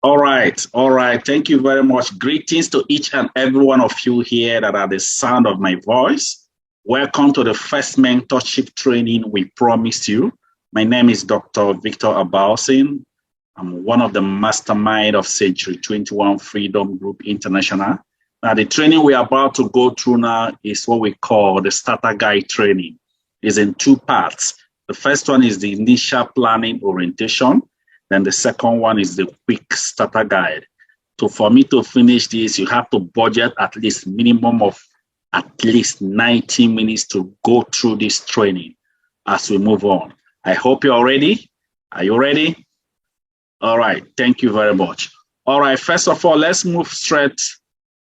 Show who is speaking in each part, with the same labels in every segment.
Speaker 1: All right, all right. Thank you very much. Greetings to each and every one of you here that are the sound of my voice. Welcome to the first mentorship training we promised you. My name is Dr. Victor Abalson. I'm one of the mastermind of Century 21 Freedom Group International. Now, the training we're about to go through now is what we call the starter guide training. It's in two parts. The first one is the initial planning orientation. Then the second one is the quick starter guide. So for me to finish this, you have to budget at least minimum of at least 90 minutes to go through this training as we move on. I hope you're ready. Are you ready? All right. Thank you very much. All right. First of all, let's move straight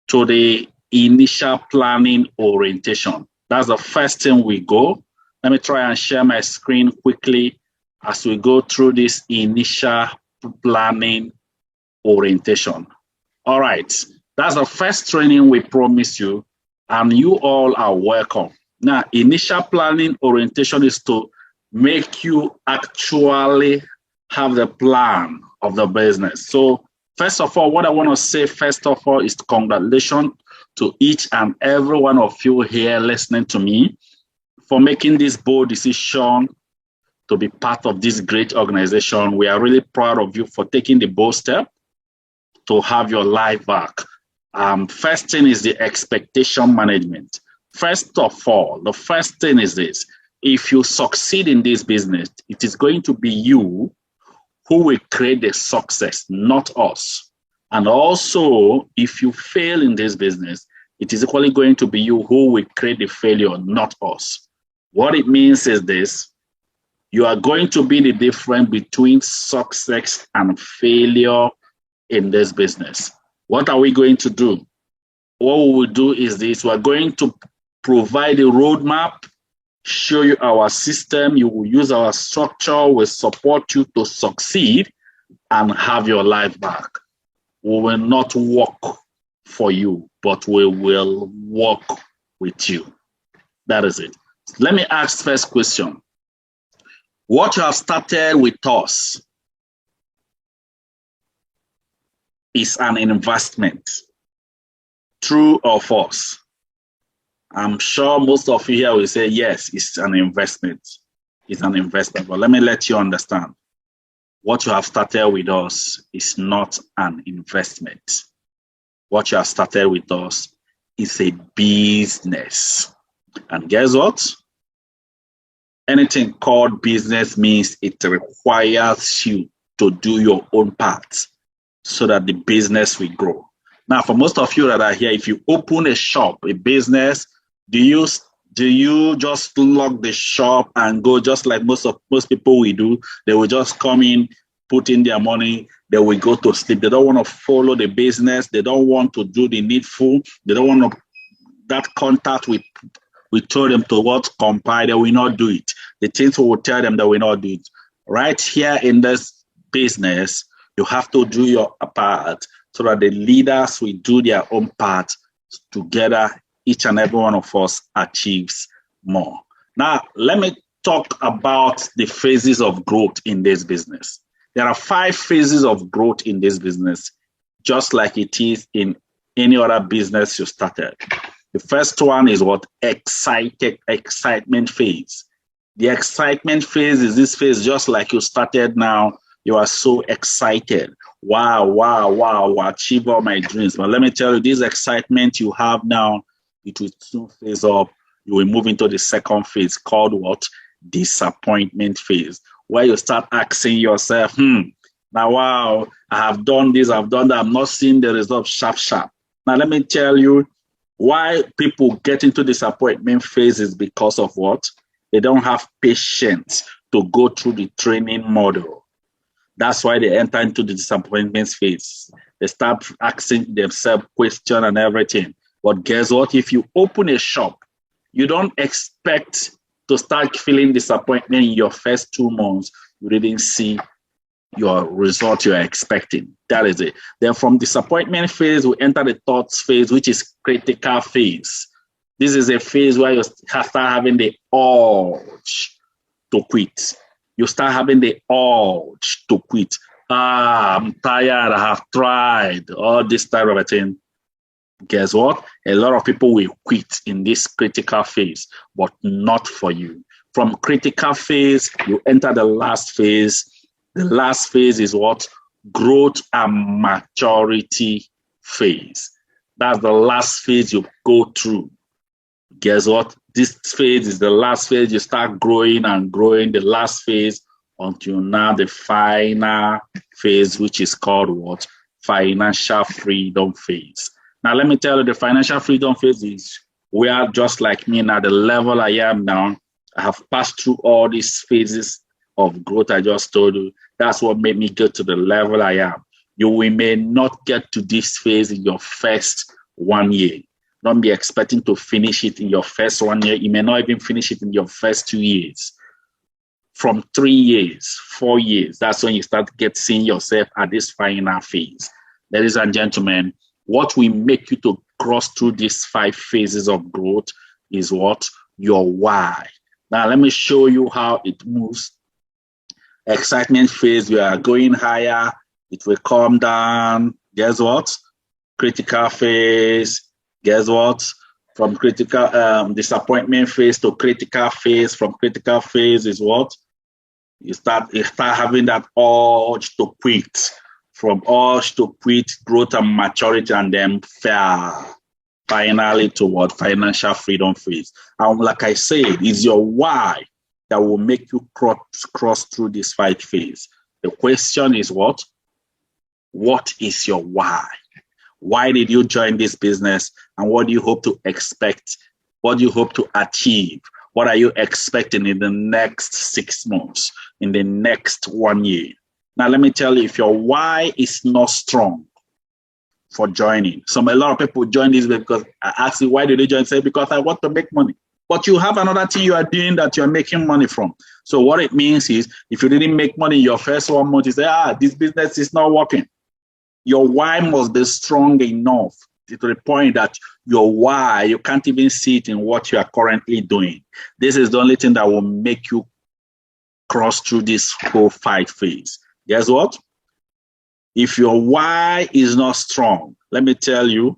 Speaker 1: to the initial planning orientation. That's the first thing we go. Let me try and share my screen quickly as we go through this initial planning orientation. All right, that's the first training we promised you, and you all are welcome. Now, initial planning orientation is to make you actually have the plan of the business. So, first of all, what I want to say, first of all, is congratulations to each and every one of you here listening to me for making this bold decision to be part of this great organization. We are really proud of you for taking the bold step to have your life back. First thing is the expectation management. First of all, the first thing is this. If you succeed in this business, it is going to be you who will create the success, not us. And also, if you fail in this business, it is equally going to be you who will create the failure, not us. What it means is this. You are going to be the difference between success and failure in this business. What are we going to do? What we will do is this. We are going to provide a roadmap, show you our system. You will use our structure. We'll support you to succeed and have your life back. We will not work for you, but we will work with you. That is it. Let me ask first question. What you have started with us is an investment, true or false? I'm sure most of you here will say, yes, it's an investment. It's an investment, but let me let you understand. What you have started with us is not an investment. What you have started with us is a business. And guess what? Anything called business means it requires you to do your own part so that the business will grow. Now, for most of you that are here, if you open a shop, a business, do you just lock the shop and go just like most people will do? They will just come in, put in their money, they will go to sleep. They don't want to follow the business. They don't want to do the needful. They don't want that contact with. We told them to what compile, they will not do it. The things we will tell them, they will not do it. Right here in this business, you have to do your part so that the leaders will do their own part. Together, each and every one of us achieves more. Now, let me talk about the phases of growth in this business. There are 5 phases of growth in this business, just like it is in any other business you started. The first one is what? Excitement phase. The excitement phase is this phase just like you started now. You are so excited. Wow, achieve all my dreams. But let me tell you, this excitement you have now, it will soon phase up. You will move into the second phase called what? Disappointment phase, where you start asking yourself, now, wow, I have done this, I've done that. I'm not seeing the result sharp. Now, let me tell you, why people get into disappointment phase is because of what? They don't have patience to go through the training model. That's why they enter into the disappointment phase. They start asking themselves questions and everything. But guess what? If you open a shop, you don't expect to start feeling disappointment in your first 2 months. You didn't see your result you're expecting. That is it. Then from disappointment phase, we enter the third phase, which is critical phase. This is a phase where you start having the urge to quit. You start having the urge to quit. I'm tired. I have tried all this type of a thing. Guess what? A lot of people will quit in this critical phase, but not for you. From critical phase, you enter the last phase. The last phase is what? Growth and maturity phase. That's the last phase you go through. Guess what? This phase is the last phase. You start growing and growing. The last phase until now the final phase, which is called what? Financial freedom phase. Now, let me tell you, the financial freedom phase is where, just like me now, the level I am now, I have passed through all these phases of growth I just told you. That's what made me get to the level I am. You may not get to this phase in your first 1 year. Don't be expecting to finish it in your first 1 year. You may not even finish it in your first 2 years. From 3 years, 4 years, that's when you start seeing yourself at this final phase. Ladies and gentlemen, what will make you to cross through these 5 phases of growth is what? Your why. Now, let me show you how it moves. Excitement phase, we are going higher. It will calm down. Guess what? Critical phase. Guess what? From critical disappointment phase to critical phase. From critical phase is what? You start having that urge to quit. From urge to quit, growth and maturity, and then finally to what? Financial freedom phase. And like I said, it's your why that will make you cross through this 5 phase. The question is what? What is your why? Why did you join this business? And what do you hope to expect? What do you hope to achieve? What are you expecting in the next 6 months, in the next 1 year? Now, let me tell you, if your why is not strong for joining, a lot of people join this because I ask you, why did they join? Say, because I want to make money. But you have another thing you are doing that you're making money from. So what it means is, if you didn't make money in your first 1 month, you say, this business is not working. Your why must be strong enough to the point that your why, you can't even see it in what you are currently doing. This is the only thing that will make you cross through this whole 5 phase. Guess what? If your why is not strong, let me tell you,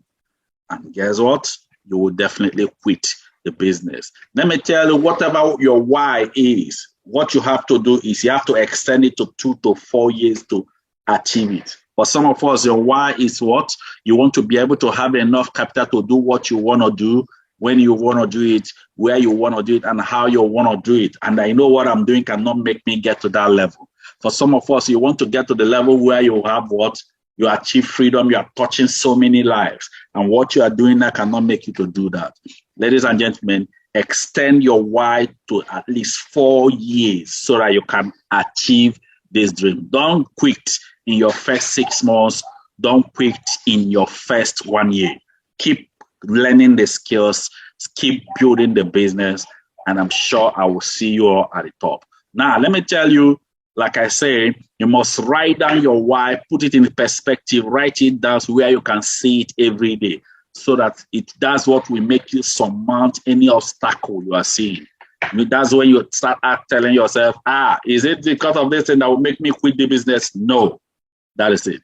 Speaker 1: and guess what? You will definitely quit the business. Let me tell you, whatever your why is, what you have to do is you have to extend it to 2 to 4 years to achieve it. For some of us, your why is what? You want to be able to have enough capital to do what you want to do, when you want to do it, where you want to do it, and how you want to do it. And I know what I'm doing cannot make me get to that level. For some of us, you want to get to the level where you have what? You achieve freedom, you are touching so many lives. And what you are doing now cannot make you to do that. Ladies and gentlemen, extend your why to at least 4 years so that you can achieve this dream. Don't quit in your first 6 months. Don't quit in your first 1 year. Keep learning the skills, keep building the business, and I'm sure I will see you all at the top. Now, let me tell you, like I say, you must write down your why, put it in perspective, write it down where you can see it every day, so that that's what will make you surmount any obstacle you are seeing. That's when you start telling yourself, is it because of this thing that will make me quit the business? No, that is it.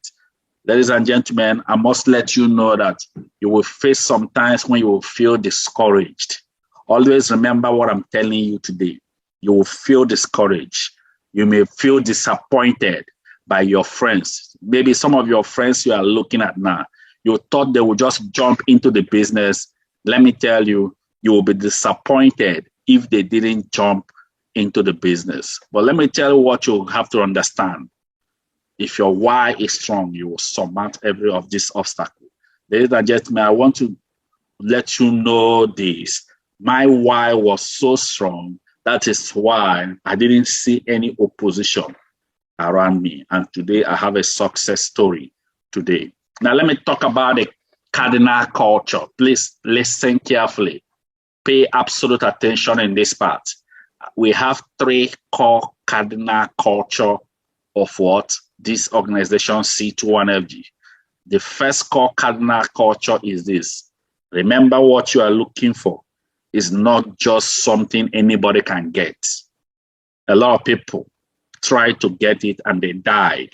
Speaker 1: Ladies and gentlemen, I must let you know that you will face some times when you will feel discouraged. Always remember what I'm telling you today. You will feel discouraged. You may feel disappointed by your friends. Maybe some of your friends you are looking at now, you thought they would just jump into the business. Let me tell you, you will be disappointed if they didn't jump into the business. But let me tell you what you have to understand. If your why is strong, you will surmount every of these obstacles. Ladies and gentlemen, I want to let you know this. My why was so strong. That is why I didn't see any opposition around me. And today I have a success story today. Now let me talk about the cardinal culture. Please listen carefully. Pay absolute attention in this part. We have 3 core cardinal culture of what? This organization C21FG. The first core cardinal culture is this. Remember what you are looking for is not just something anybody can get. A lot of people try to get it and they died.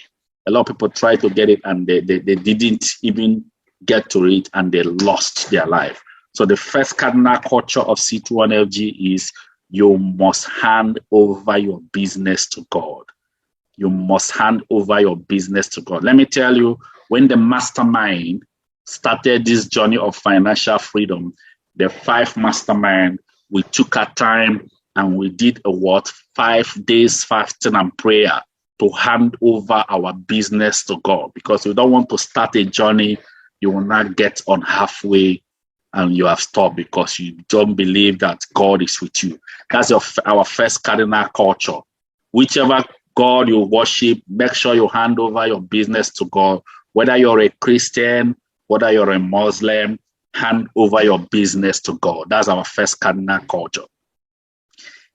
Speaker 1: A lot of people try to get it and they didn't even get to it and they lost their life. So the first cardinal culture of C21FG is you must hand over your business to God. You must hand over your business to God. Let me tell you, when the mastermind started this journey of financial freedom, the 5 mastermind, we took our time and we did 5 days fasting and prayer to hand over our business to God, because we don't want to start a journey you will not get on halfway and you have stopped because you don't believe that God is with you. That's our first cardinal culture. Whichever God you worship, make sure you hand over your business to God. Whether you're a Christian, whether you're a Muslim, hand over your business to God. That's our first cardinal culture.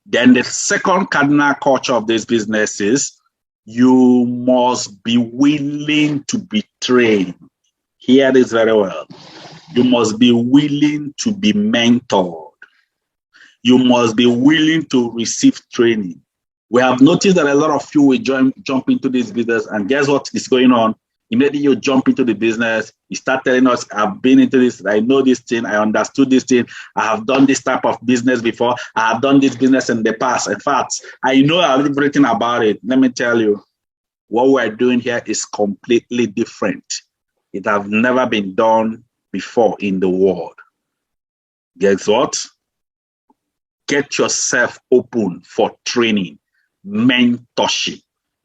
Speaker 1: Then the second cardinal culture of this business is you must be willing to be trained. Hear this very well. You must be willing to be mentored. You must be willing to receive training. We have noticed that a lot of you will jump into this business, and guess what is going on? Immediately you jump into the business, you start telling us, I've been into this, I know this thing, I understood this thing, I have done this type of business before, I have done this business in the past. In fact, I know everything about it. Let me tell you, what we're doing here is completely different. It has never been done before in the world. Guess what? Get yourself open for training, mentorship.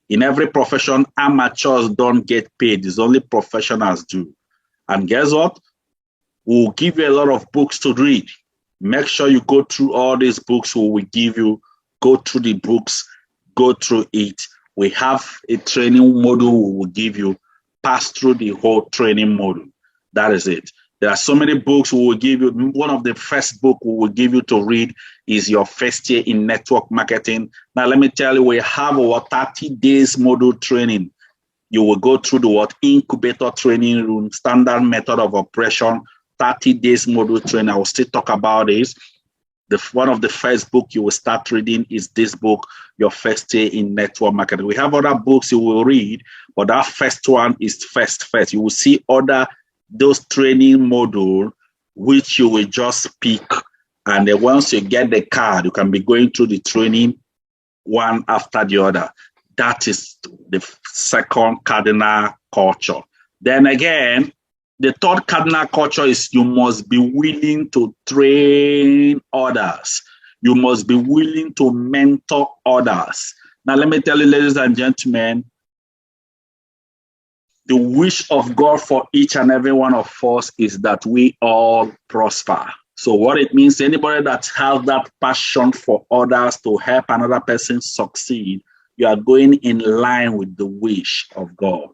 Speaker 1: In every profession, amateurs don't get paid. It's only professionals do. And guess what? We'll give you a lot of books to read. Make sure you go through all these books we will give you. Go through the books. Go through it. We have a training module we will give you. Pass through the whole training module. That is it. There are so many books we will give you. One of the first books we will give you to read is your first year in network marketing. Now, let me tell you, we have our 30 days module training. You will go through the incubator training room, standard method of operation, 30 days module training. I will still talk about this. One of the first book you will start reading is this book, Your First Year in Network Marketing. We have other books you will read, but that first one is first. You will see those training module, which you will just pick. And then once you get the card, you can be going through the training one after the other. That is the second cardinal culture. Then again, the third cardinal culture is you must be willing to train others. You must be willing to mentor others. Now, let me tell you, ladies and gentlemen, the wish of God for each and every one of us is that we all prosper. So what it means, anybody that has that passion for others to help another person succeed, you are going in line with the wish of God.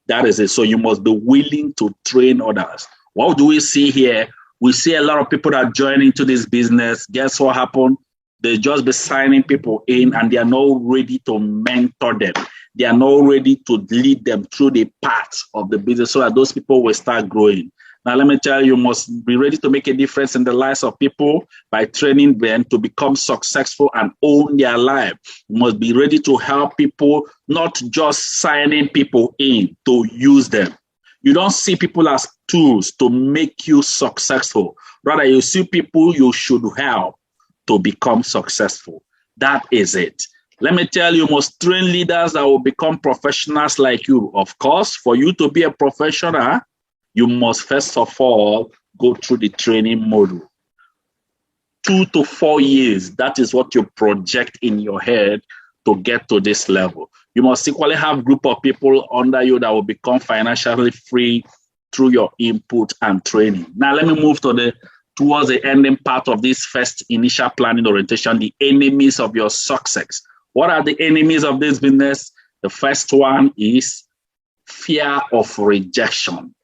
Speaker 1: That is it. So you must be willing to train others. What do we see here? We see a lot of people that join into this business. Guess what happened? They just be signing people in and they are not ready to mentor them. They are not ready to lead them through the path of the business so that those people will start growing. Now, let me tell you, you must be ready to make a difference in the lives of people by training them to become successful and own their life. You must be ready to help people, not just signing people in to use them. You don't see people as tools to make you successful. Rather, you see people you should help to become successful. That is it. Let me tell you, must train leaders that will become professionals like you. Of course, for you to be a professional, you must first of all go through the training module. 2 to 4 years, that is what you project in your head to get to this level. You must equally have a group of people under you that will become financially free through your input and training. Now, let me move towards the ending part of this first initial planning orientation, the enemies of your success. What are the enemies of this business? The first one is fear of rejection.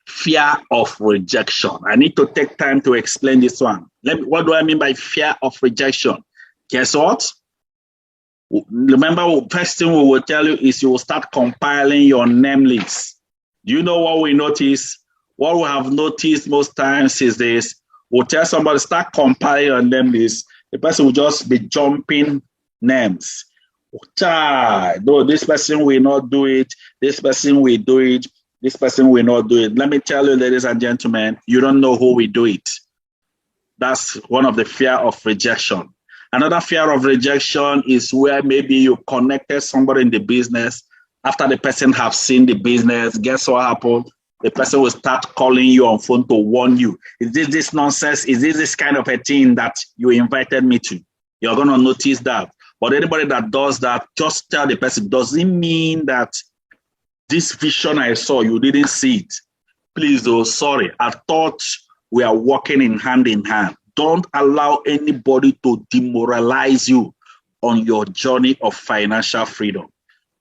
Speaker 1: Fear of rejection. I need to take time to explain this one. What do I mean by fear of rejection? Guess what? Remember, first thing we will tell you is you will start compiling your name list. Do you know what we notice? What we have noticed most times is this. We'll tell somebody, start compiling your name list. The person will just be jumping names. Child, no, this person will not do it. This person will do it. This person will not do it. Let me tell you, ladies and gentlemen, you don't know who will do it. That's one of the fear of rejection. Another fear of rejection is where maybe you connected somebody in the business. After the person have seen the business, guess what happened? The person will start calling you on phone to warn you. Is this nonsense? Is this kind of a thing that you invited me to? You're going to notice that. But anybody that does that, just tell the person, doesn't mean that this vision I saw, you didn't see it. Please, oh, sorry. I thought we are working in hand. Don't allow anybody to demoralize you on your journey of financial freedom.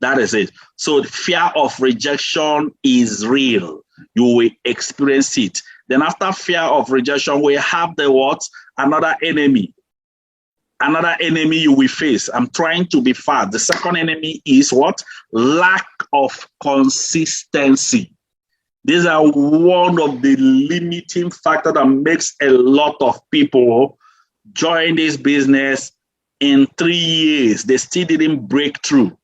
Speaker 1: That is it. So the fear of rejection is real. You will experience it. Then after fear of rejection, we have the what? Another enemy. Another enemy you will face. I'm trying to be fast. The second enemy is what? Lack of consistency. These are one of the limiting factors that makes a lot of people join this business in 3 years. They still didn't break through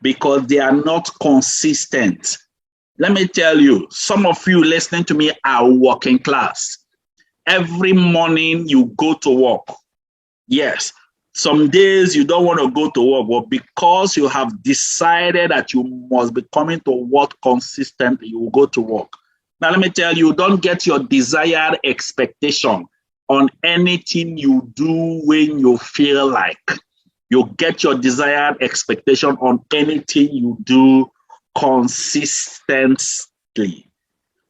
Speaker 1: because they are not consistent. Let me tell you, some of you listening to me are working class. Every morning you go to work. Yes, some days you don't want to go to work, but because you have decided that you must be coming to work consistently, you will go to work. Now, let me tell you, don't get your desired expectation on anything you do when you feel like. You get your desired expectation on anything you do consistently.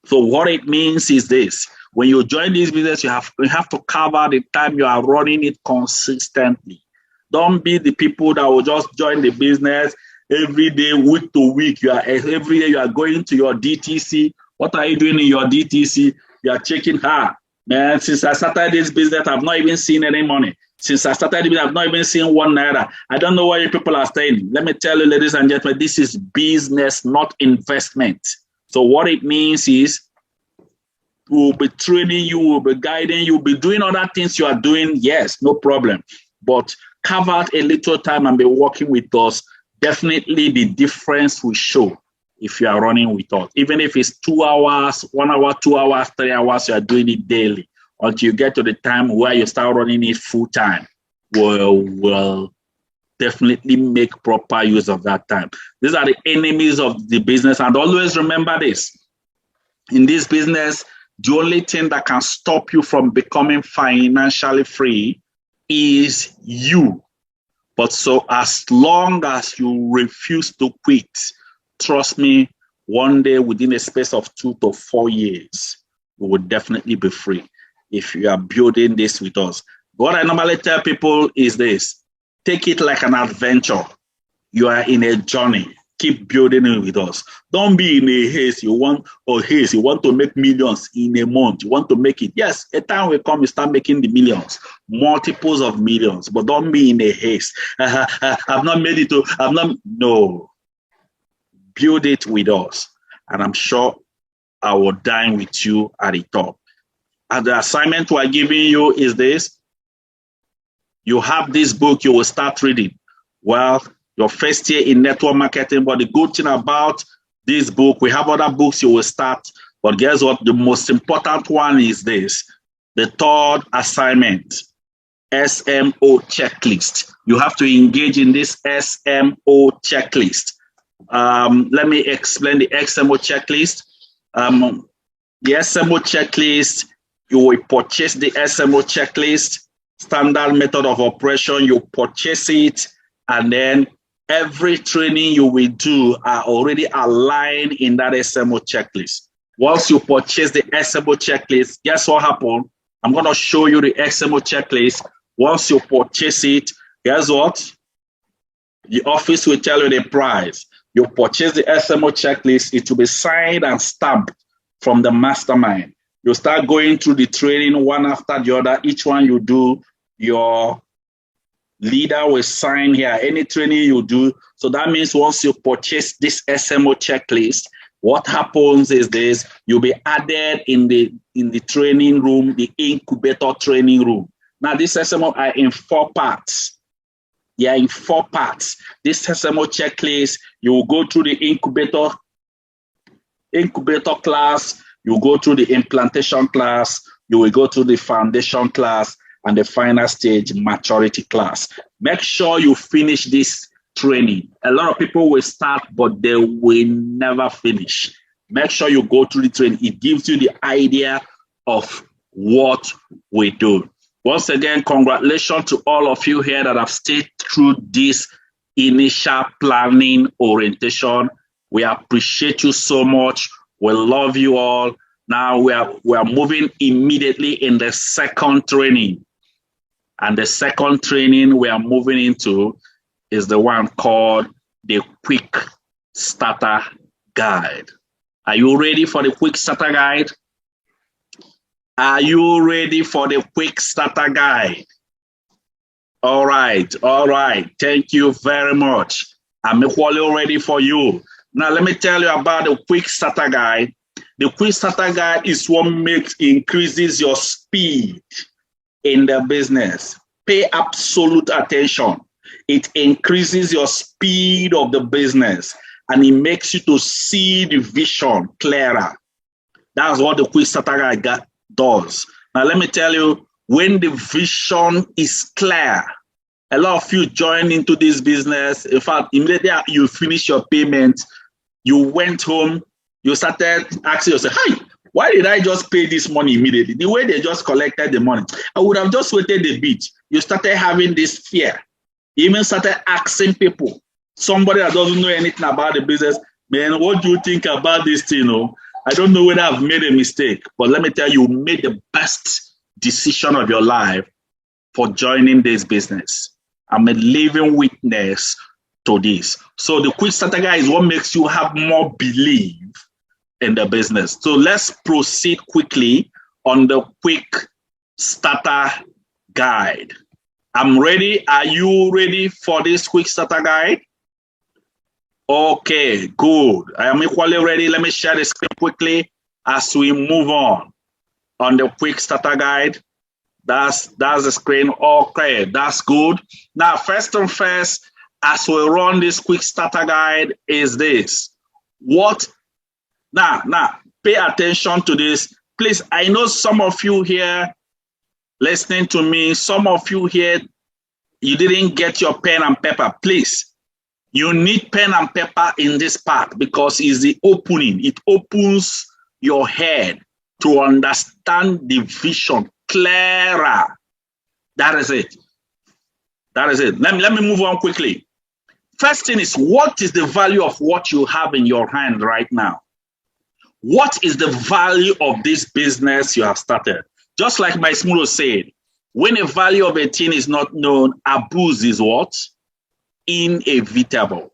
Speaker 1: So what it means is this. When you join this business, you have to cover the time you are running it consistently. Don't be the people that will just join the business every day, week to week. Every day you are going to your DTC. What are you doing in your DTC? You are checking her. Man, since I started this business, I've not even seen any money. Since I started it, I've not even seen 1 naira. I don't know why you people are saying. Let me tell you, ladies and gentlemen, this is business, not investment. So what it means is, we'll be training you, we'll be guiding you, we'll be doing other things you are doing. Yes, no problem. But carve out a little time and be working with us. Definitely the difference will show if you are running with us. Even if it's 2 hours, 1 hour, 2 hours, 3 hours, you are doing it daily until you get to the time where you start running it full time. We'll definitely make proper use of that time. These are the enemies of the business. And always remember this. In this business, the only thing that can stop you from becoming financially free is you. But so as long as you refuse to quit, trust me, one day within a space of 2 to 4 years, you will definitely be free if you are building this with us. What I normally tell people is this: take it like an adventure. You are in a journey. Keep building it with us. Don't be in a haste. You want to make millions in a month. You want to make it. Yes, a time will come, you start making the millions, multiples of millions, but don't be in a haste. I've not made it. No. Build it with us. And I'm sure I will dine with you at the top. And the assignment we're giving you is this. You have this book, you will start reading. Well, your first year in network marketing, but the good thing about this book, we have other books you will start, but guess what? The most important one is this. The third assignment, SMO checklist. You have to engage in this SMO checklist. Let me explain the SMO checklist. The SMO checklist, you will purchase the SMO checklist, standard method of operation, you purchase it, and then every training you will do are already aligned in that SMO checklist. Once you purchase the SMO checklist, guess what happened? I'm going to show you the SMO checklist. Once you purchase it, guess what? The office will tell you the price. You purchase the SMO checklist, it will be signed and stamped from the mastermind. You start going through the training one after the other. Each one you do, your leader will sign here, any training you do. So that means once you purchase this SMO checklist, what happens is this: you'll be added in the training room, the incubator training room. Now, this SMO are in 4 parts. They are in 4 parts. This SMO checklist, you will go through the incubator class, you go through the implantation class, you will go through the foundation class, and the final stage maturity class. Make sure you finish this training. A lot of people will start, but they will never finish. Make sure you go through the training. It gives you the idea of what we do. Once again, congratulations to all of you here that have stayed through this initial planning orientation. We appreciate you so much. We love you all. Now we are moving immediately in the second training. And the second training we are moving into is the one called the Quick Starter Guide. Are you ready for the Quick Starter Guide? Are you ready for the Quick Starter Guide? All right. Thank you very much. I'm equally ready for you. Now, let me tell you about the Quick Starter Guide. The Quick Starter Guide is what increases your speed in the business. Pay absolute attention. It increases your speed of the business and it makes you to see the vision clearer. That's what the Quick Starter Guide does. Now, let me tell you, when the vision is clear, a lot of you join into this business. In fact, immediately you finish your payment, you went home, you started asking yourself, hey, why did I just pay this money immediately? The way they just collected the money, I would have just waited a bit. You started having this fear. You even started asking people, somebody that doesn't know anything about the business, man, what do you think about this thing? I don't know whether I've made a mistake, but let me tell you, you made the best decision of your life for joining this business. I'm a living witness to this. So the Quick Starter Guide is what makes you have more belief in the business. So let's proceed quickly on the Quick Starter Guide. I'm ready. Are you ready for this Quick Starter Guide? Okay, good. I am equally ready. Let me share the screen quickly as we move on the Quick Starter Guide. That's the screen. Okay, that's good. Now, first and first, as we run this Quick Starter Guide, is this. Now, pay attention to this. Please, I know some of you here listening to me, some of you here, you didn't get your pen and paper. Please, you need pen and paper in this part because it's the opening. It opens your head to understand the vision clearer. That is it. Let me move on quickly. First thing is, what is the value of what you have in your hand right now? What is the value of this business you have started? Just like my Smulo said, when a value of a thing is not known, abuse is what? Inevitable.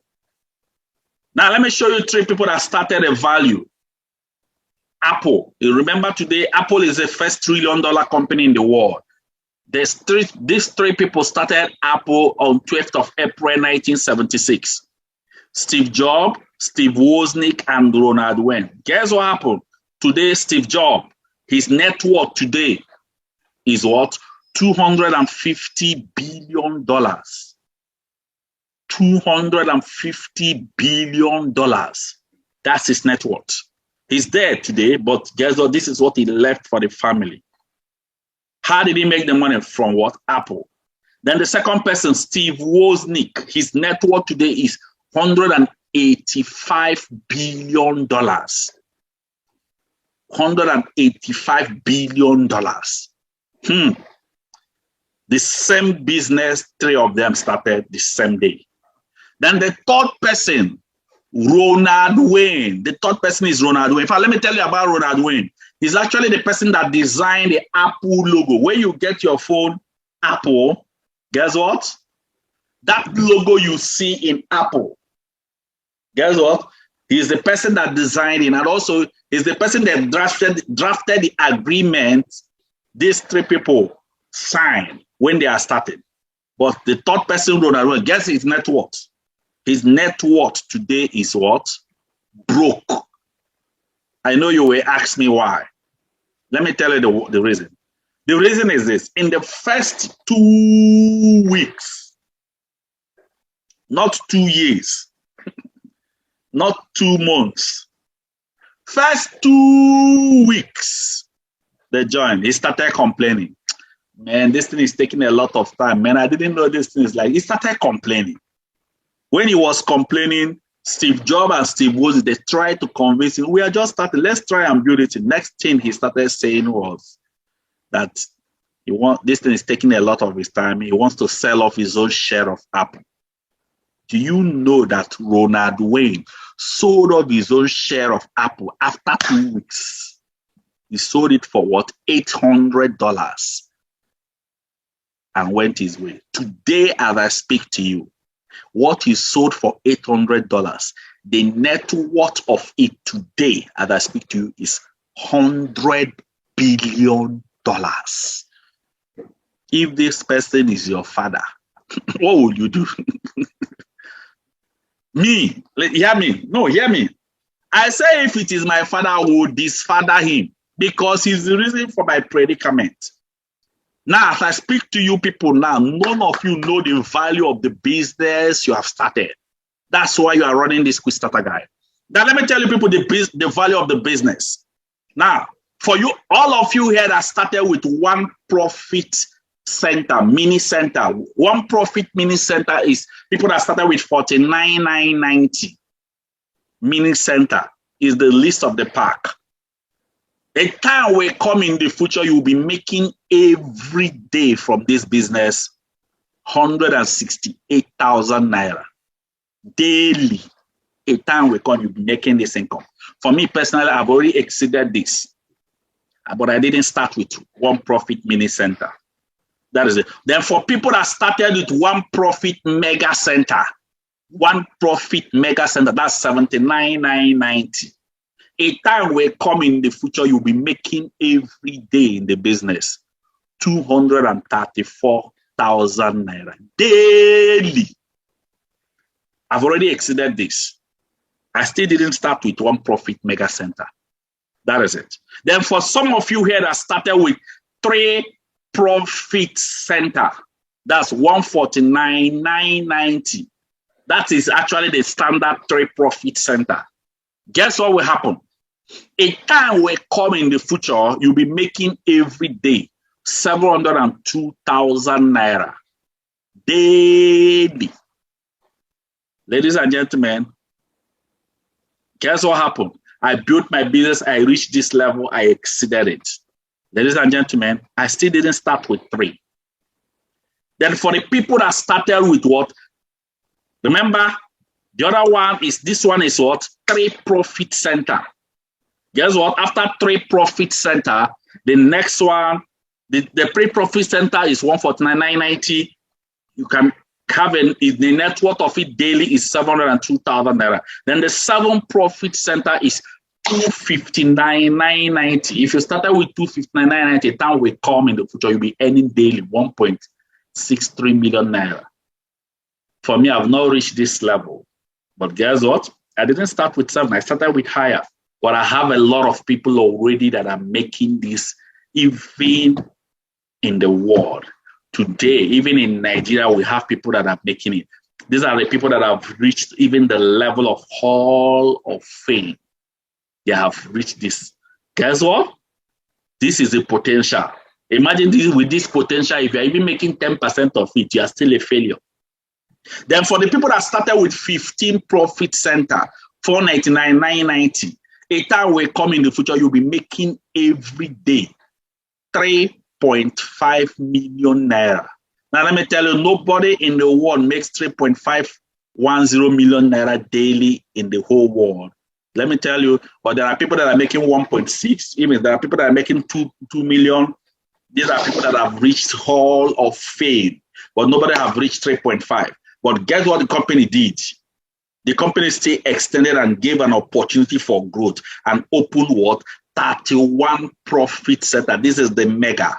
Speaker 1: Now, let me show you 3 people that started a value. Apple. You remember today, Apple is the first $1 trillion company in the world. These 3 people started Apple on 12th of April, 1976. Steve Jobs, Steve Wozniak, and Ronald Wayne. Guess what happened? Today, Steve Jobs, his net worth today is what? $250 billion. $250 billion. That's his net worth. He's dead today, but guess what? This is what he left for the family. How did he make the money? From what? Apple. Then the second person, Steve Wozniak, his net worth today is $185 billion. $185 billion. The same business, 3 of them started the same day. Then the third person, Ronald Wayne. The third person is Ronald Wayne. In fact, let me tell you about Ronald Wayne. He's actually the person that designed the Apple logo. When you get your phone, Apple, guess what? That logo you see in Apple, guess what? He's the person that designed it, and also he's the person that drafted the agreement these 3 people signed when they are started. But the third person, Ronald Wayne, guess his net worth. His net worth today is what? Broke. I know you will ask me why. Let me tell you the reason. The reason is this. In the first 2 weeks, not 2 years, not 2 months. First 2 weeks, they joined. He started complaining. Man, this thing is taking a lot of time. Man, I didn't know this thing is like, he started complaining. When he was complaining, Steve Jobs and Steve Woz, they tried to convince him, we are just starting, let's try and build it. The next thing he started saying was that this thing is taking a lot of his time. He wants to sell off his own share of Apple. Do you know that Ronald Wayne sold off his own share of Apple after 2 weeks? He sold it for what? $800 and went his way. Today, as I speak to you, what he sold for $800, the net worth of it today, as I speak to you, is $100 billion. If this person is your father, what would you do? Me, hear me. No, hear me. I say if it is my father, I will disfather him because he's the reason for my predicament. Now, as I speak to you people now, none of you know the value of the business you have started. That's why you are running this quick starter guide. Now, let me tell you people the value of the business. Now, for you, all of you here that started with one profit center, mini center. One profit mini center is people that started with $49,990. Mini center is the least of the pack. A time will come in the future, you'll be making every day from this business 168,000 naira daily. A time will come, you'll be making this income. For me personally, I've already exceeded this, but I didn't start with one profit mini center. That is it. Then for people that started with one profit mega center, that's 79,990. A time will come in the future, you'll be making every day in the business 234,000 naira daily. I've already exceeded this. I still didn't start with one profit mega center. That is it. Then for some of you here that started with 3 profit center, that's 149,990. That is actually the standard 3 profit center. Guess what will happen? A time will come in the future, you'll be making every day 702,000 naira daily. Ladies and gentlemen, guess what happened? I built my business, I reached this level, I exceeded it. Ladies and gentlemen, I still didn't start with 3. Then for the people that started with what? Remember, the other one is, this one is what? 3 profit center. Guess what? After 3 profit center, the next one, the pre-profit center is 149,990. You can have the net worth of it daily is 702,000 naira. Then the 7 profit center is 259,990. If you started with 259,990, time will come in the future, you'll be earning daily 1.63 million naira. For me, I've not reached this level. But guess what? I didn't start with 7. I started with higher. But I have a lot of people already that are making this even in the world. Today, even in Nigeria, we have people that are making it. These are the people that have reached even the level of Hall of Fame. They have reached this. Guess what? This is the potential. Imagine this, with this potential, if you're even making 10% of it, you are still a failure. Then for the people that started with 15 profit center, 499,990, a time will come in the future, you'll be making every day 3.5 million naira. Now, let me tell you, nobody in the world makes 3.510 million naira daily in the whole world. Let me tell you, but there are people that are making 1.6, even there are people that are making 2 million. These are people that have reached Hall of Fame, but nobody have reached 3.5. But guess what the company did? The company still extended and gave an opportunity for growth and opened what? 31 profit center. This is the mega.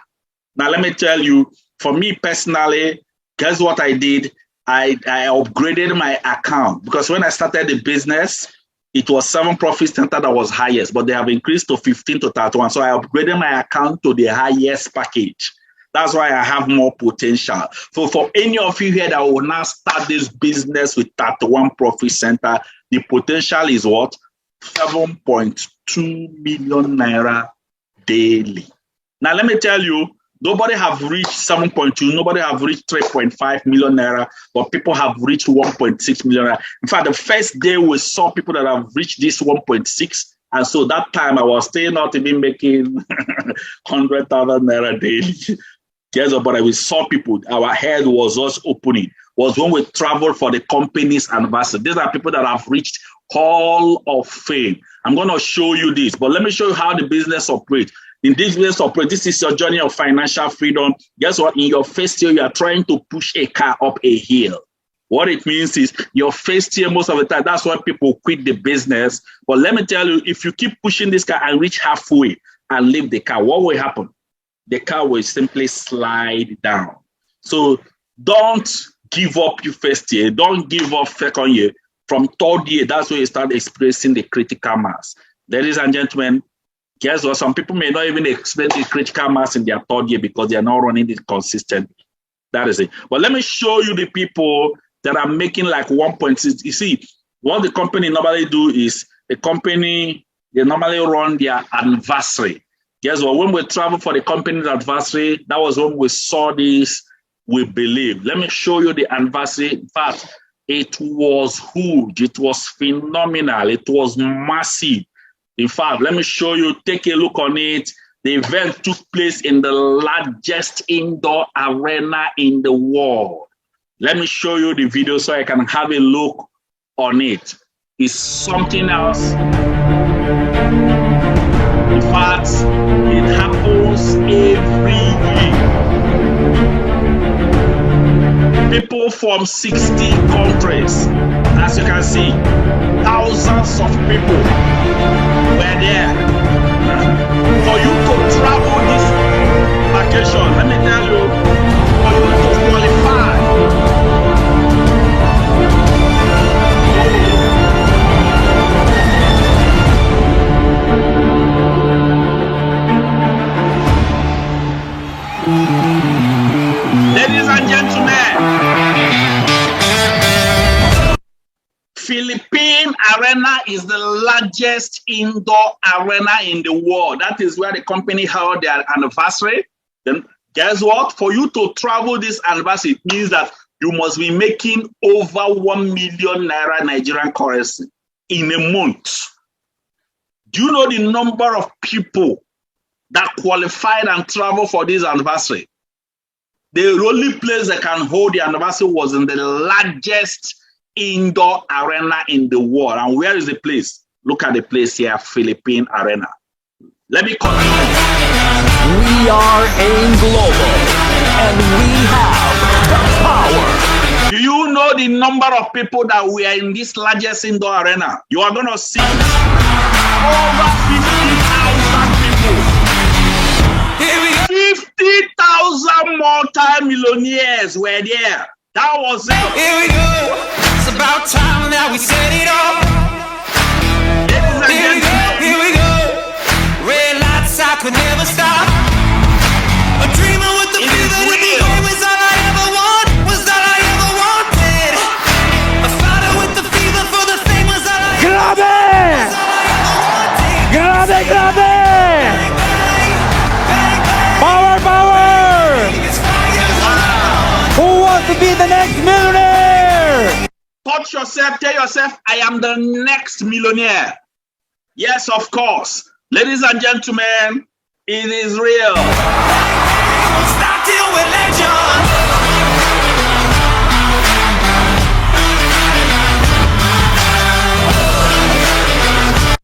Speaker 1: Now, let me tell you, for me personally, guess what I did? I upgraded my account because when I started the business, it was 7 profit center that was highest, but they have increased to 15 to 31. So I upgraded my account to the highest package. That's why I have more potential. So for any of you here that will now start this business with 31 Profit Center, the potential is what? 7.2 million naira daily. Now let me tell you, nobody have reached 7.2, nobody have reached 3.5 million naira, but people have reached 1.6 million naira. In fact, the first day we saw people that have reached this 1.6, and so that time I was still not even making 100,000 naira daily. Yes, but we saw people, our head was just opening. Was when we traveled for the company's anniversary. These are people that have reached Hall of Fame. I'm going to show you this, but let me show you how the business operates. In this business operate, this is your journey of financial freedom. Guess what? In your first year, you are trying to push a car up a hill. What it means is your first year, most of the time, that's why people quit the business. But let me tell you, if you keep pushing this car and reach halfway and leave the car, what will happen? The car will simply slide down. So don't give up your first year. Don't give up second year. From third year, that's when you start experiencing the critical mass. Ladies and gentlemen, guess what? Some people may not even experience the critical mass in their third year because they are not running it consistently. That is it. But let me show you the people that are making like 1.6. You see, what the company normally do is the company, they normally run their anniversary. Guess what? When we travel for the company's anniversary, that was when we saw this, we believe. Let me show you the anniversary. In fact, it was huge. It was phenomenal. It was massive. In fact, let me show you, take a look on it. The event took place in the largest indoor arena in the world. Let me show you the video so I can have a look on it. It's something else. In fact, it happens every year. People from 60 countries, as you can see, thousands of people were there. For you to travel this vacation, let me tell you, for you to qualify, ladies and gentlemen, Philippine Arena is the largest indoor arena in the world. That is where the company held their anniversary. Then guess what? For you to travel this anniversary, it means that you must be making over 1 million naira Nigerian currency in a month. Do you know the number of people that qualified and traveled for this anniversary? The only place that can hold the anniversary was in the largest indoor arena in the world. And where is the place? Look at the place here, Philippine Arena. Let me continue.
Speaker 2: We are AIM Global, and we have the power.
Speaker 1: Do you know the number of people that we are in this largest indoor arena? You are going to see over 50,000 people. 50,000 multi-millionaires were there. That was it.
Speaker 3: Here we go. It's about time that we set it off. Here we go. Red lights, I could never stop. A dreamer with the fever in the air was all I ever want. Was all I ever wanted. A fighter with the fever for the fame was all I ever wanted.
Speaker 2: Grabe! Power! Who wants to be the next millionaire?
Speaker 1: Touch yourself, tell yourself, I am the next millionaire. Yes, of course. Ladies and gentlemen, it is real.
Speaker 3: Stop till we're legends.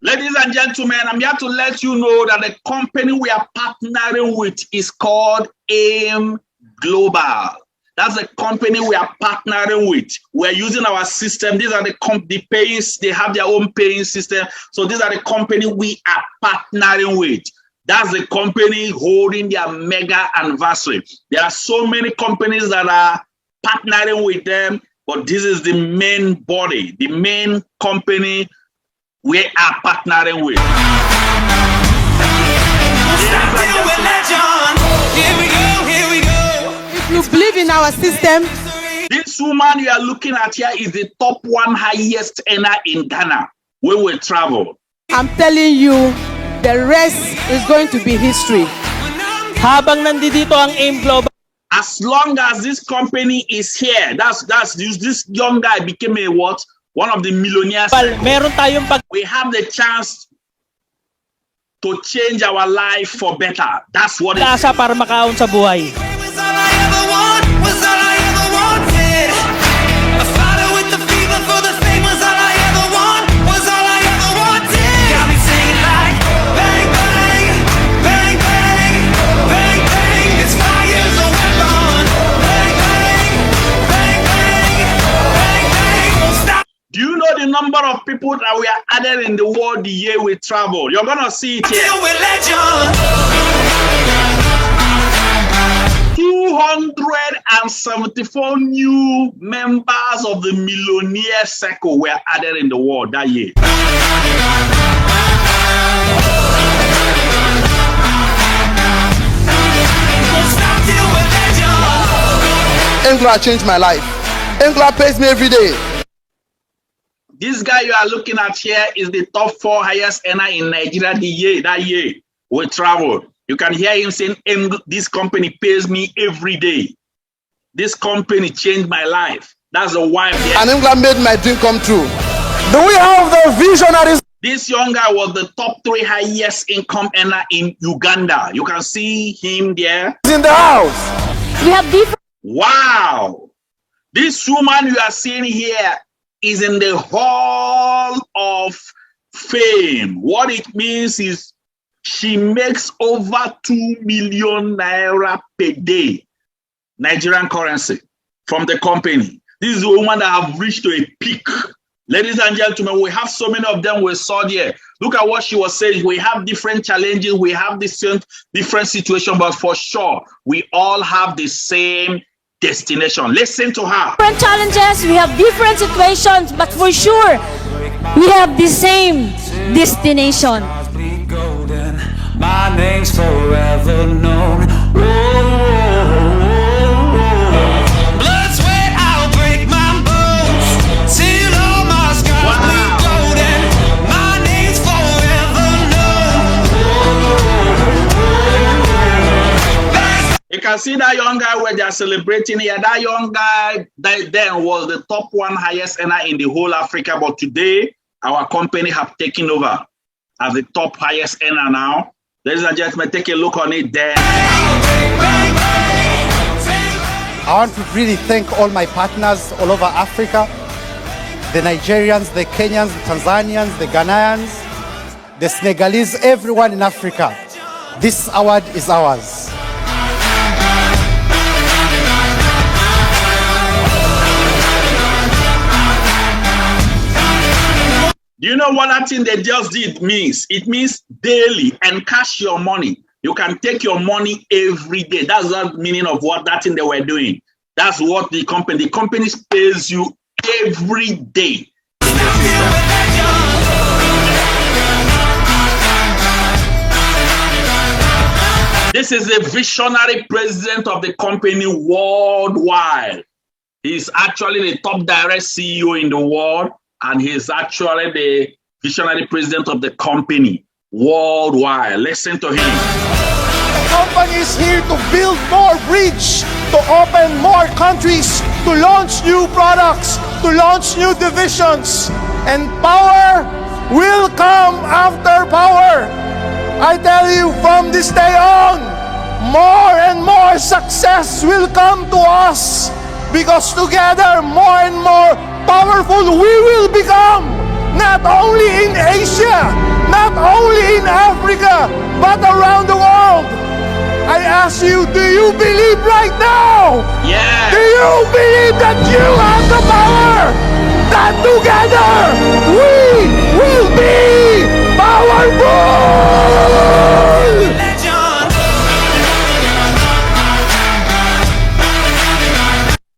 Speaker 1: Ladies and gentlemen, I'm here to let you know that the company we are partnering with is called AIM Global. That's the company we are partnering with. We're using our system. These are the paying, they have their own paying system. So these are the company we are partnering with. That's the company holding their mega anniversary. There are so many companies that are partnering with them, but this is the main body, the main company we are partnering with.
Speaker 3: Stop till we're legends. Here we go.
Speaker 4: you believe in our system.
Speaker 1: This woman you are looking at here is the top one highest earner in Ghana. We will travel.
Speaker 4: I'm telling you, the rest is going to be history.
Speaker 2: Habang nandito ang AIM Global,
Speaker 1: As long as this company is here, that's this young guy became a what? One of the millionaires.
Speaker 2: meron tayong
Speaker 1: We have the chance to change our life for better. That's what it is.
Speaker 2: pag-asa para makaon sa buhay.
Speaker 3: Was all I ever want, was all I ever wanted. A fighter with the fever for the fame was all I ever want, was all I ever wanted. Got me singing like bang bang, bang bang, bang bang. This fire's a weapon. Bang bang, bang bang, bang bang. Won't stop.
Speaker 1: Do you know the number of people that we are added in the world the year we travel? You're gonna see it here.
Speaker 3: Till we're legends.
Speaker 1: 274 new members of the millionaire circle were added in the world that year.
Speaker 3: Won't stop till we're legends.
Speaker 5: Engla changed my life. Engla pays me every day.
Speaker 1: This guy you are looking at here is the top 4 highest earner in Nigeria that year we traveled. You can hear him saying, this company pays me every day. This company changed my life. That's the wife there.
Speaker 5: And Engla made my dream come true.
Speaker 2: Do we have the visionaries?
Speaker 1: This young guy was the top 3 highest income earner in Uganda. You can see him there.
Speaker 2: In the house.
Speaker 4: We have different.
Speaker 1: Wow. This woman you are seeing here is in the hall of fame. What it means is she makes over 2 million naira per day, Nigerian currency, from the company. This is a woman that have reached to a peak. Ladies and gentlemen, we have so many of them we saw there. Look at what she was saying. We have different challenges. We have different situations, but for sure, we all have the same destination. Listen to her.
Speaker 6: Different challenges, we have different situations, but for sure, we have the same destination.
Speaker 3: Bleed golden, my name's forever known. Blood, sweat, I'll break my bones. Till all my scars bleed golden, my name's forever known.
Speaker 1: You can see that young guy where they are celebrating here. That young guy that then was the top 1 highest earner in the whole Africa, but today our company have taken over as the top highest earner now. Ladies and gentlemen, take a look on it there.
Speaker 7: I want to really thank all my partners all over Africa, the Nigerians, the Kenyans, the Tanzanians, the Ghanaians, the Senegalese, everyone in Africa. This award is ours.
Speaker 1: Do you know what that thing they just did means? It means daily and cash your money. You can take your money every day. That's the meaning of what that thing they were doing. That's what the company pays you every day. This is a visionary president of the company worldwide. He's actually the top direct CEO in the world, and he's actually the visionary president of the company worldwide. Listen to him.
Speaker 8: The company is here to build more bridge, to open more countries, to launch new products, to launch new divisions. And power will come after power. I tell you, from this day on, more and more success will come to us, because together, more and more powerful we will become, not only in Asia, not only in Africa, but around the world. I ask you, do you believe right now?
Speaker 1: Yeah.
Speaker 8: Do you believe that you have the power? That together we will be powerful!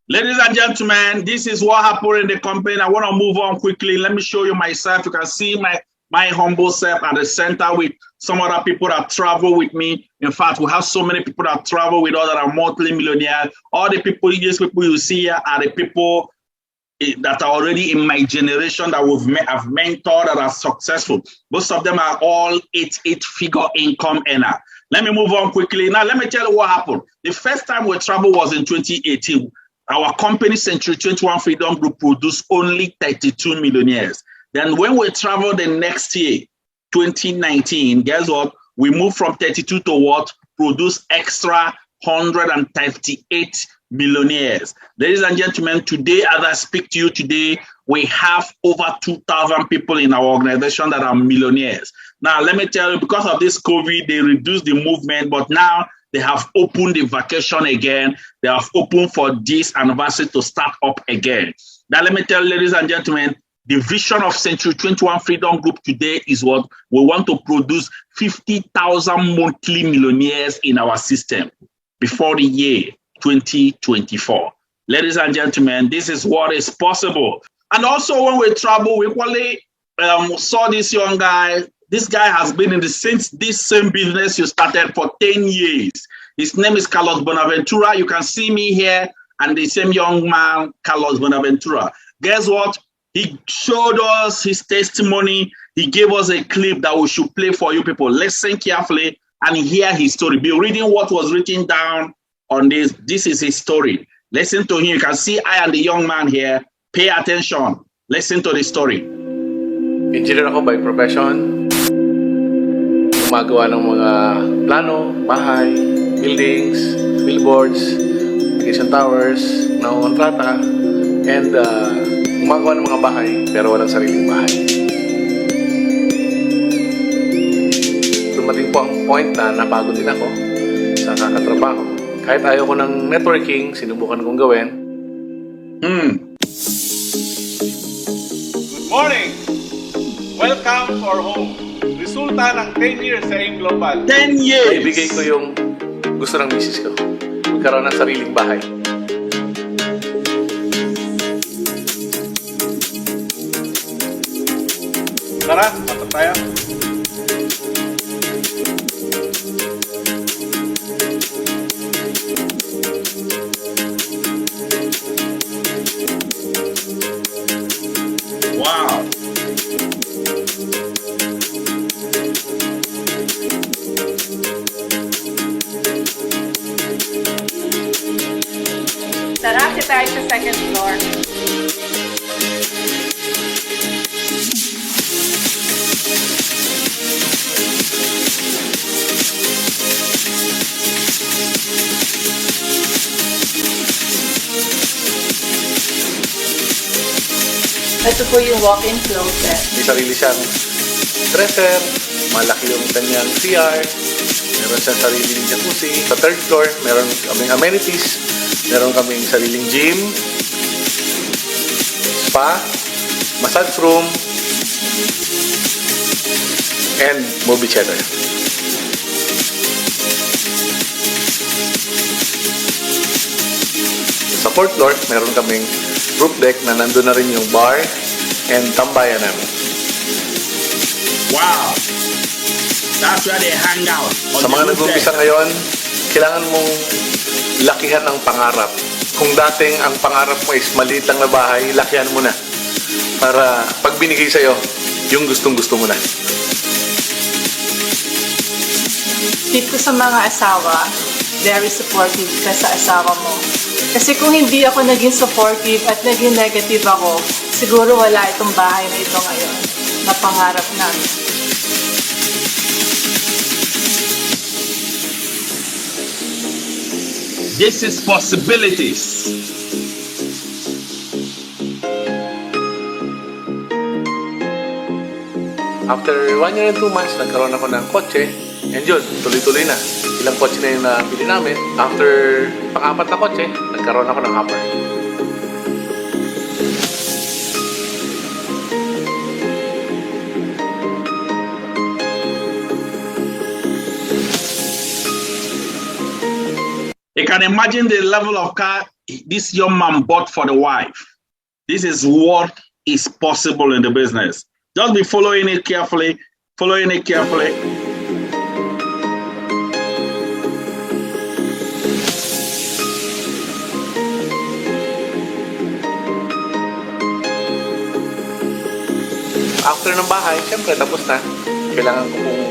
Speaker 1: Ladies and gentlemen, this is what happened in the company. I want to move on quickly. Let me show you myself. You can see my humble self at the center with some other people that travel with me. In fact, we have so many people that travel with us that are multi-millionaires. All the people, these people you see here are the people that are already in my generation that I've mentored that are successful. Most of them are all eight-figure income earner. Let me move on quickly. Now, let me tell you what happened. The first time we traveled was in 2018. Our company, Century 21 Freedom Group, produced only 32 millionaires. Then when we traveled the next year, 2019, guess what? We moved from 32 to what? Produce extra 138 millionaires. Ladies and gentlemen, today, as I speak to you today, we have over 2,000 people in our organization that are millionaires. Now, let me tell you, because of this COVID, they reduced the movement, but now they have opened the vacation again. They have opened for this anniversary to start up again. Now, let me tell you, ladies and gentlemen, the vision of Century 21 Freedom Group today is what? We want to produce 50,000 monthly millionaires in our system before the year 2024. Ladies and gentlemen, this is what is possible. And also when we travel, we equally saw this young guy. This guy has been in this same business you started for 10 years. His name is Carlos Bonaventura. You can see me here and the same young man, Carlos Bonaventura. Guess what? He showed us his testimony. He gave us a clip that we should play for you people. Listen carefully and hear his story. Be reading what was written down on this. This is his story. Listen to him. You can see I am the young man here. Pay attention. Listen to the story.
Speaker 9: Engineer ako by profession. Gumagawa ng mga plano, bahay, buildings, billboards, irrigation towers, nangongontrata, and gumagawa ng mga bahay pero walang sariling bahay. Dumating po ang point na napagod din ako sa kakatrabaho. Kahit ayaw ko ng networking, sinubukan kong gawin.
Speaker 10: Good morning! Welcome to our home. Resulta ng 10 years sa AIM Global.
Speaker 1: 10 years!
Speaker 9: Ibigay ko yung gusto ng misis ko. Magkaroon ng sariling bahay.
Speaker 10: Tara, tapos tayo.
Speaker 1: Wow!
Speaker 11: Tara, kita tayo sa second floor. Ito po yung walk-in closet.
Speaker 9: May sarili siyang dresser, malaki yung kanyang CR, meron siyang sariling jacuzzi. Sa third floor, meron kaming amenities, meron kaming sariling gym, spa, massage room, and movie theater. Sa fourth floor, meron kaming roof deck na nandun na rin yung bar and tambayan namin.
Speaker 1: Wow! That's where they hang out.
Speaker 9: Sa mga nag-umpisa ngayon, kailangan mong lakihan ang pangarap. Kung dating ang pangarap mo is maliit lang na bahay, lakihan mo na. Para pag binigay sa'yo, yung gustong-gusto mo na.
Speaker 11: Tip ko sa mga asawa, very supportive ka sa asawa mo. Kasi kung hindi ako naging supportive at naging negative ako, siguro wala itong bahay na ito ngayon na pangarap namin.
Speaker 1: This is possibilities.
Speaker 9: After 1 year and 2 months, nagkaroon ako ng kotse. And yun, tuloy-tuloy na. Ilang kotse na yung nabili namin. After pang-apat na kotse, nagkaroon ako ng hopper.
Speaker 1: You can imagine the level of car this young man bought for the wife. This is what is possible in the business. Just be following it carefully, following it carefully.
Speaker 9: After ng bahay, syempre tapos na. Kailangan ko pong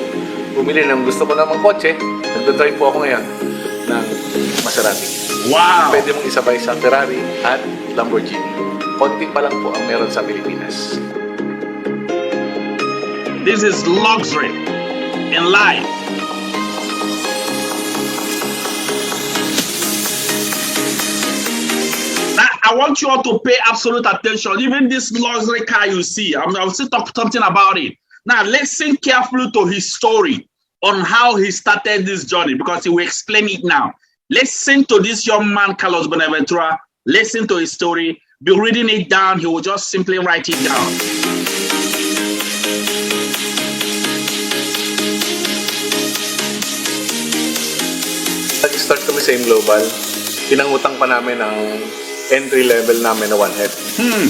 Speaker 9: bumili ng gusto ko namang kotse. Nagdadrive po ako ngayon ng Maserati.
Speaker 1: Wow!
Speaker 9: Pwede mong isabay sa Ferrari at Lamborghini. Konti pa lang po ang meron sa Pilipinas.
Speaker 1: This is luxury in life. Now, I want you all to pay absolute attention. Even this luxury car you see, I'll still talk something about it. Now, listen carefully to his story on how he started this journey, because he will explain it now. Listen to this young man, Carlos Bonaventura. Listen to his story. Be reading it down. He will just simply write it down.
Speaker 9: Nag-start kami sa Global. Pinangutang pa namin ang entry level namin na 1 head.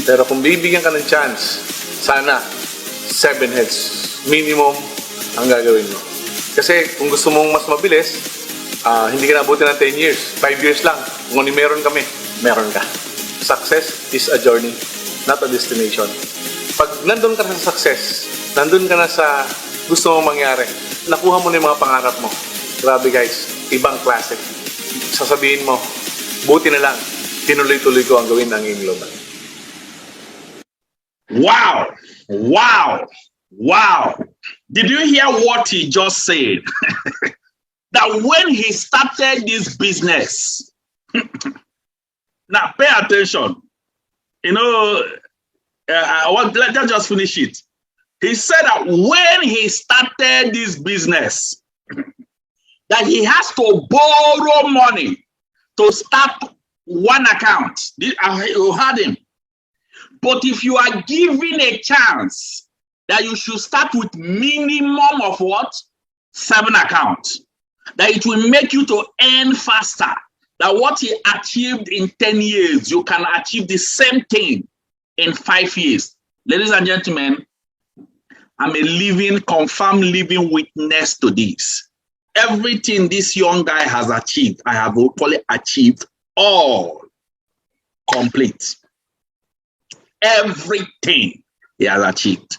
Speaker 9: Pero kung bibigyan ka ng chance, sana 7 heads minimum ang gagawin mo. Kasi kung gusto mong mas mabilis, hindi ka nabuti ng 10 years. 5 years lang. Kung ano meron kami, meron ka. Success is a journey, not a destination. Pag nandun ka na sa success, nandun ka na sa gusto mong mangyari, nakuha mo na yung mga pangarap mo. Grabe guys, ibang klase. Sasabihin mo, buti na lang, tinuloy-tuloy ko ang gawin ng Global.
Speaker 1: Wow! Wow! Wow! Did you hear what he just said? That when he started this business, now pay attention. You know, let's just finish it. He said that when he started this business, that he has to borrow money to start one account. You heard him. But if you are given a chance that you should start with minimum of what? 7 accounts. That it will make you to earn faster. That what he achieved in 10 years, you can achieve the same thing in 5 years. Ladies and gentlemen, I'm a living, confirmed living witness to this. Everything this young guy has achieved, I have equally achieved all complete. Everything he has achieved.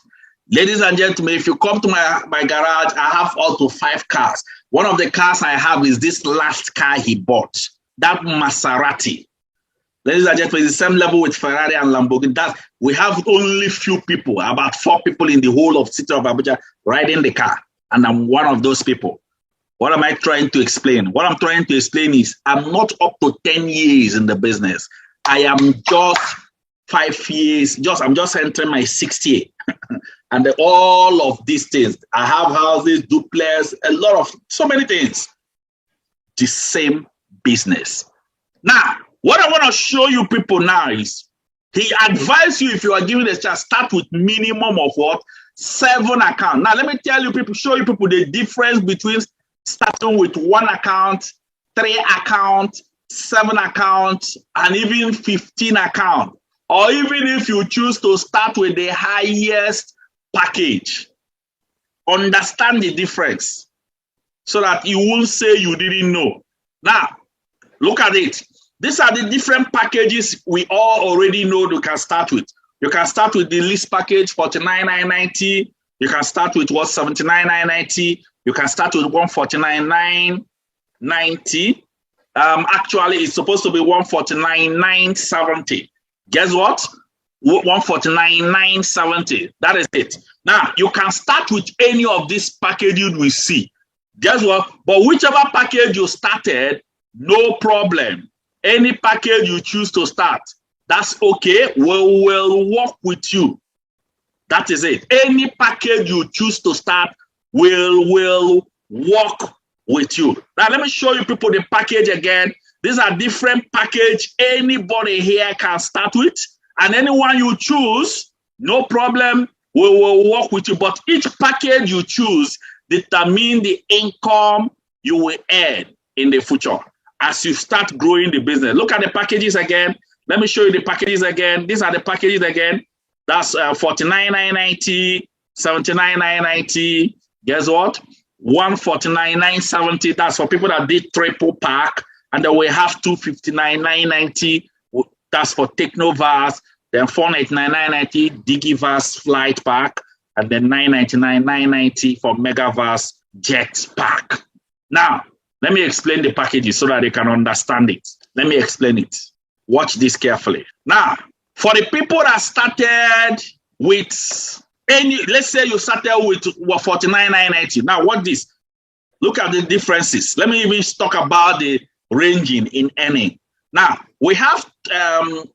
Speaker 1: Ladies and gentlemen, if you come to my garage, I have up to 5 cars. One of the cars I have is this last car he bought, that Maserati. Ladies and gentlemen, it's the same level with Ferrari and Lamborghini. We have only few people, about 4 people in the whole of the city of Abuja riding the car. And I'm one of those people. What am I trying to explain? What I'm trying to explain is I'm not up to 10 years in the business. I am just 5 years, I'm just entering my 6th year. And all of these things, I have houses, duplex, a lot of, so many things. The same business. Now, what I want to show you people now is, he advised you, if you are given a chance, start with minimum of what? 7 accounts. Now, let me tell you people, show you people the difference between starting with 1 account, 3 accounts, 7 accounts, and even 15 accounts. Or even if you choose to start with the highest package. Understand the difference so that you won't say you didn't know. Now, look at it. These are the different packages we all already know you can start with. You can start with the least package, 49,990. You can start with what, 79,990. You can start with 149,990. Actually, it's supposed to be 149,970. Guess what? 149,970. That is it. Now, you can start with any of these packages we see. Guess what? But whichever package you started, no problem. Any package you choose to start, that's okay. We will work with you. That is it. Any package you choose to start, will work with you. Now, let me show you people the package again. These are different packages anybody here can start with. And anyone you choose, no problem, we will work with you. But each package you choose determines the income you will earn in the future as you start growing the business. Look at the packages again. Let me show you the packages again. These are the packages again. That's 49,990, 79,990. Guess what? 149,970. That's for people that did triple pack. And then we have 259,990. That's for Technovas. Then 499,990 Digivas Flight Pack. And then 999,990 for Megavas Jet Pack. Now, let me explain the packages so that they can understand it. Let me explain it. Watch this carefully. Now, for the people that started with let's say you started with 49,990. Now, what this? Look at the differences. Let me even talk about the ranging in earning. Now, we have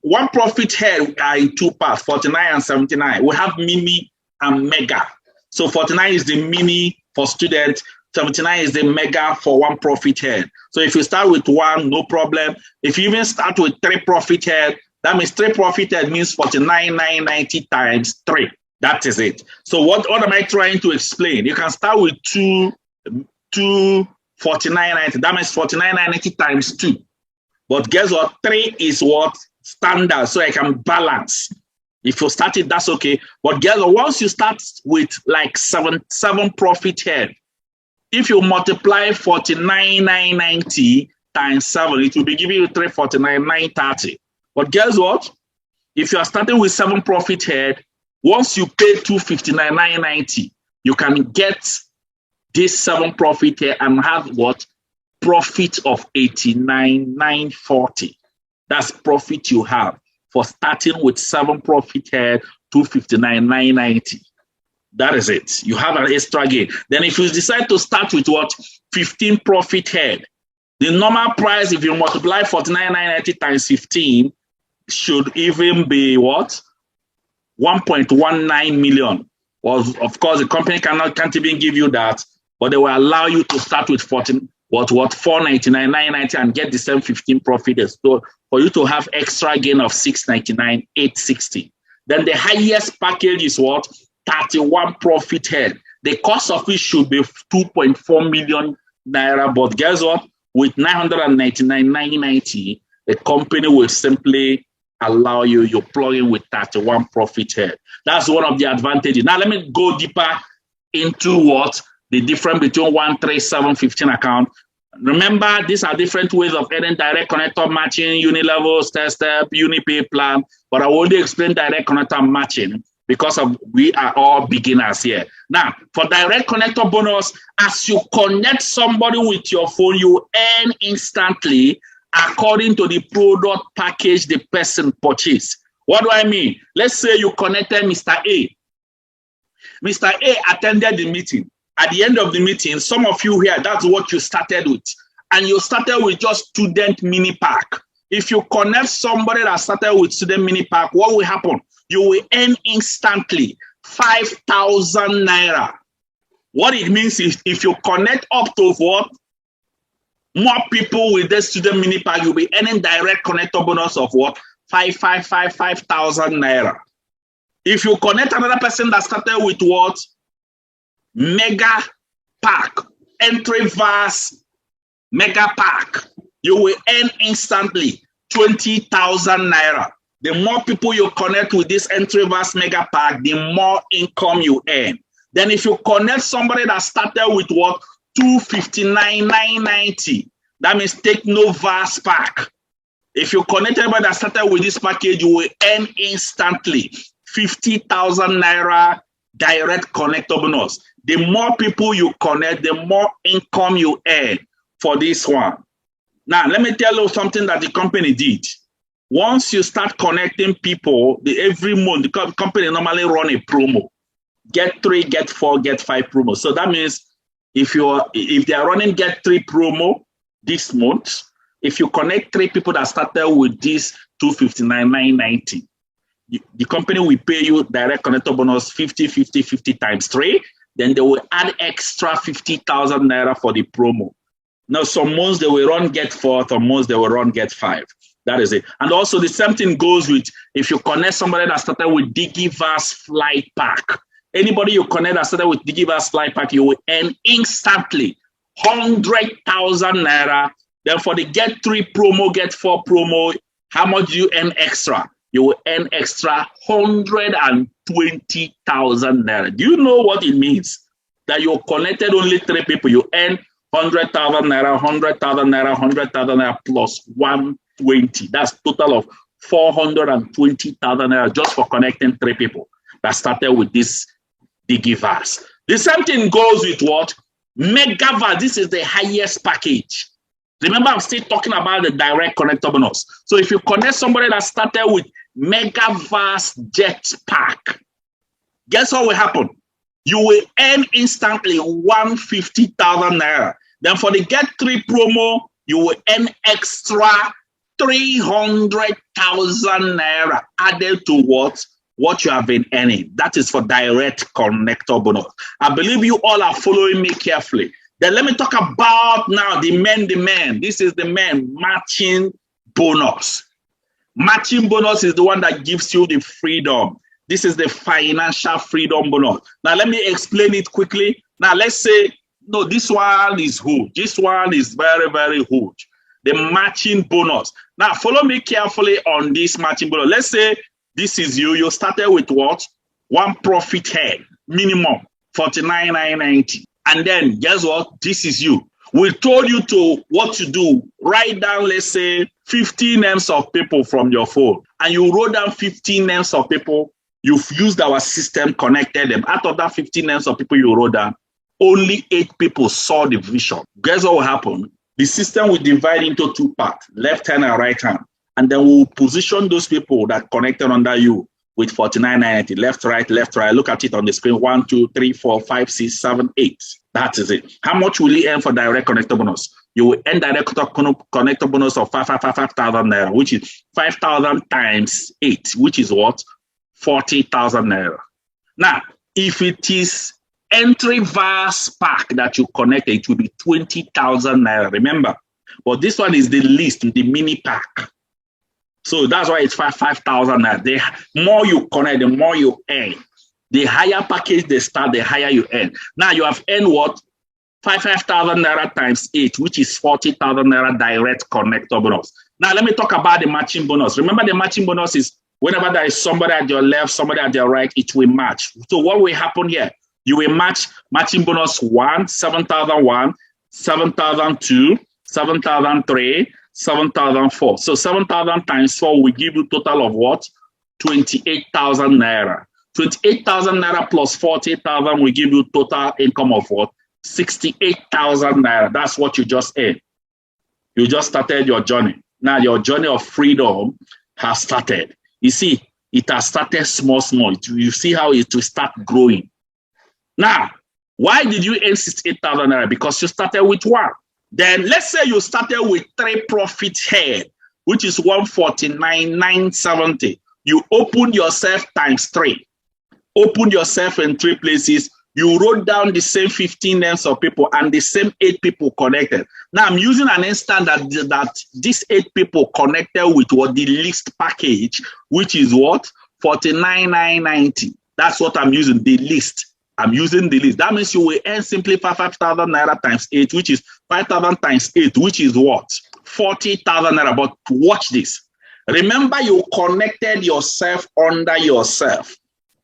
Speaker 1: one profit head in two parts, 49 and 79. We have mini and mega. So 49 is the mini for students. 79 is the mega for one profit head. So if you start with one, no problem. If you even start with 3 profit head, that means 3 profit head means 49,990 times 3. That is it. So what am I trying to explain? You can start with 2 49,990. That means 49,990 times 2. But guess what? 3 is what? Standard. So I can balance. If you start it, that's okay. But guess what? Once you start with like 7 profit head, if you multiply 49,990 times 7, it will be giving you 349,930. But guess what? If you are starting with 7 profit head, once you pay 259,990, you can get this 7 profit head and have what? Profit of 89,940. That's profit you have for starting with 7 profit head, 259,990. That is it. You have an extra gain. Then if you decide to start with what? 15 profit head, the normal price, if you multiply 49,990 times 15, should even be what? 1.19 million. Well, of course, the company can't even give you that, but they will allow you to start with 499,990 and get the same 15 profit. So for you to have extra gain of 699,860. Then the highest package is what? 31 profit head. The cost of it should be 2.4 million naira, but guess what? With 999,990, the company will simply allow you plug in with 31 profit head. That's one of the advantages. Now let me go deeper into what the difference between 13715 account. Remember, these are different ways of earning direct connector matching, Unilevel, step, Unipay plan, but I will only explain direct connector matching because we are all beginners here. Now, for direct connector bonus, as you connect somebody with your phone, you earn instantly according to the product package the person purchased. What do I mean? Let's say you connected Mr. A. Mr. A attended the meeting. At the end of the meeting, some of you here, that's what you started with. And you started with just student mini pack. If you connect somebody that started with student mini pack, what will happen? You will earn instantly 5,000 naira. What it means is if you connect up to what? More people with the student mini pack, you'll be earning direct connector bonus of what? 5,000 naira. If you connect another person that started with what? Mega pack, entry verse mega pack, you will earn instantly 20,000 naira. The more people you connect with this entry verse mega pack, the more income you earn. Then if you connect somebody that started with what? 259,990, that means take no verse pack. If you connect everybody that started with this package, you will earn instantly 50,000 naira direct connector bonus. The more people you connect, the more income you earn for this one. Now, let me tell you something that the company did. Once you start connecting people, every month, the company normally run a promo. Get 3, get 4, get 5 promo. So that means if they are running get 3 promo this month, if you connect 3 people that started with this 259,990, the company will pay you direct connector bonus 50 times 3. Then they will add extra 50,000 naira for the promo. Now, some months they will run get 4, some months they will run get 5. That is it. And also the same thing goes with if you connect somebody that started with Digivas Flight Pack. Anybody you connect that started with Digivas Flight Pack, you will earn instantly 100,000 naira. Then for the get 3 promo, get 4 promo, how much do you earn extra? you will earn extra 120,000 naira. Do you know what it means? That you connected only 3 people, you earn 100,000 naira, 100,000 naira, 100,000 naira plus 120. That's total of 420,000 naira just for connecting 3 people that started with this Digiverse. The same thing goes with what? Megaverse. This is the highest package. Remember, I'm still talking about the direct connector bonus. So if you connect somebody that started with Megaverse Jetpack, guess what will happen? You will earn instantly 150,000 naira. Then for the Get 3 promo, you will earn extra 300,000 naira added to what you have been earning. That is for direct connector bonus. I believe you all are following me carefully. Then let me talk about now the men. This is the men matching bonus. Matching bonus is the one that gives you the freedom. This is the financial freedom bonus. Now let me explain it quickly. Now let's say, no, this one is huge. This one is very, very huge. The matching bonus. Now follow me carefully on this matching bonus. Let's say this is you. You started with what? 1 profit head, minimum, 49,990. And then guess what? This is you. We told you to what to do. Write down, let's say, 15 names of people from your phone. And you wrote down 15 names of people. You've used our system, connected them. Out of that 15 names of people you wrote down, only 8 people saw the vision. Guess what will happen? The system will divide into 2 parts, left hand and right hand. And then we'll position those people that connected under you with 49,990. Left, right, left, right. Look at it on the screen. 1, 2, 3, 4, 5, 6, 7, 8. That is it. How much will you earn for direct connector bonus? You will earn direct connector bonus of 5,000 naira, which is 5,000 times 8, which is what? 40,000 naira. Now, if it is entry verse pack that you connect, it will be 20,000 naira. Remember, but this one is the least, the mini pack. So that's why it's 5,000 naira. The more you connect, the more you earn. The higher package they start, the higher you earn. Now you have earned what? 5,000 naira times 8, which is 40,000 naira direct connector bonus. Now let me talk about the matching bonus. Remember, the matching bonus is whenever there is somebody at your left, somebody at your right, it will match. So what will happen here? You will match matching bonus 1, 7,001, 7,002, 7,003, 7,004. So 7,000 times 4 will give you total of what? 28,000 naira. 28,000 naira plus 40,000 will give you total income of what? 68,000 naira. That's what you just earned. You just started your journey. Now your journey of freedom has started. You see, it has started small. You see how it will start growing. Now, why did you earn 68,000 naira? Because you started with 1. Then let's say you started with 3 profit head, which is 149,970. You opened yourself times 3. Opened yourself in 3 places. You wrote down the same 15 names of people and the same 8 people connected. Now I'm using an instance that these 8 people connected with what? The least package, which is what? 49,990. That's what I'm using, the least. I'm using the least. That means you will earn simply 5,000 naira times 8, which is 5,000 times 8, which is what? 40,000 naira. But watch this. Remember, you connected yourself under yourself.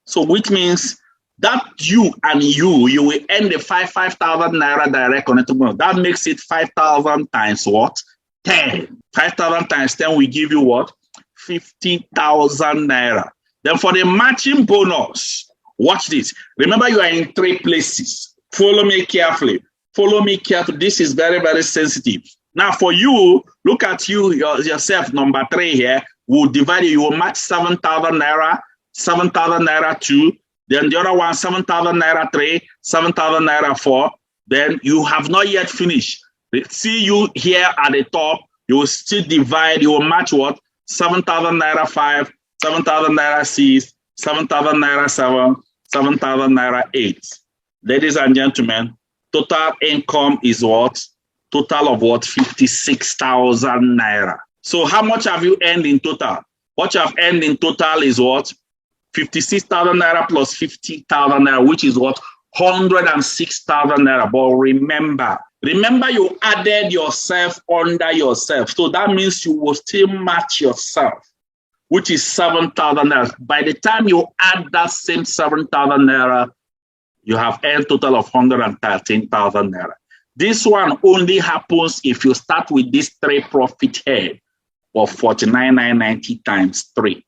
Speaker 1: So which means that you will earn the 5,000 naira direct connector bonus. That makes it 5,000 times what? 10. 5,000 times 10 will give you what? 50,000 naira. Then for the matching bonus, watch this. Remember, you are in 3 places. Follow me carefully. Follow me carefully. This is very, very sensitive. Now for you, look at yourself, number 3 here. We'll divide it. You will match 7,000 naira, 7,000 naira 2. Then the other one, 7,000 naira 3, 7,000 naira 4. Then you have not yet finished. See you here at the top. You will still divide. You will match what? 7,000 naira 5, 7,000 naira 6, 7,000 naira 7, 7,000 naira 8. Ladies and gentlemen, total income is what? Total of what? 56,000 naira. So how much have you earned in total? What you have earned in total is what? 56,000 naira plus 50,000 naira, which is what? 106,000 naira. But remember you added yourself under yourself. So that means you will still match yourself. which is 7,000 naira. By the time you add that same 7,000 naira, you have earned total of 113,000 naira. This one only happens if you start with this 3 profit head of 49,990 times 3.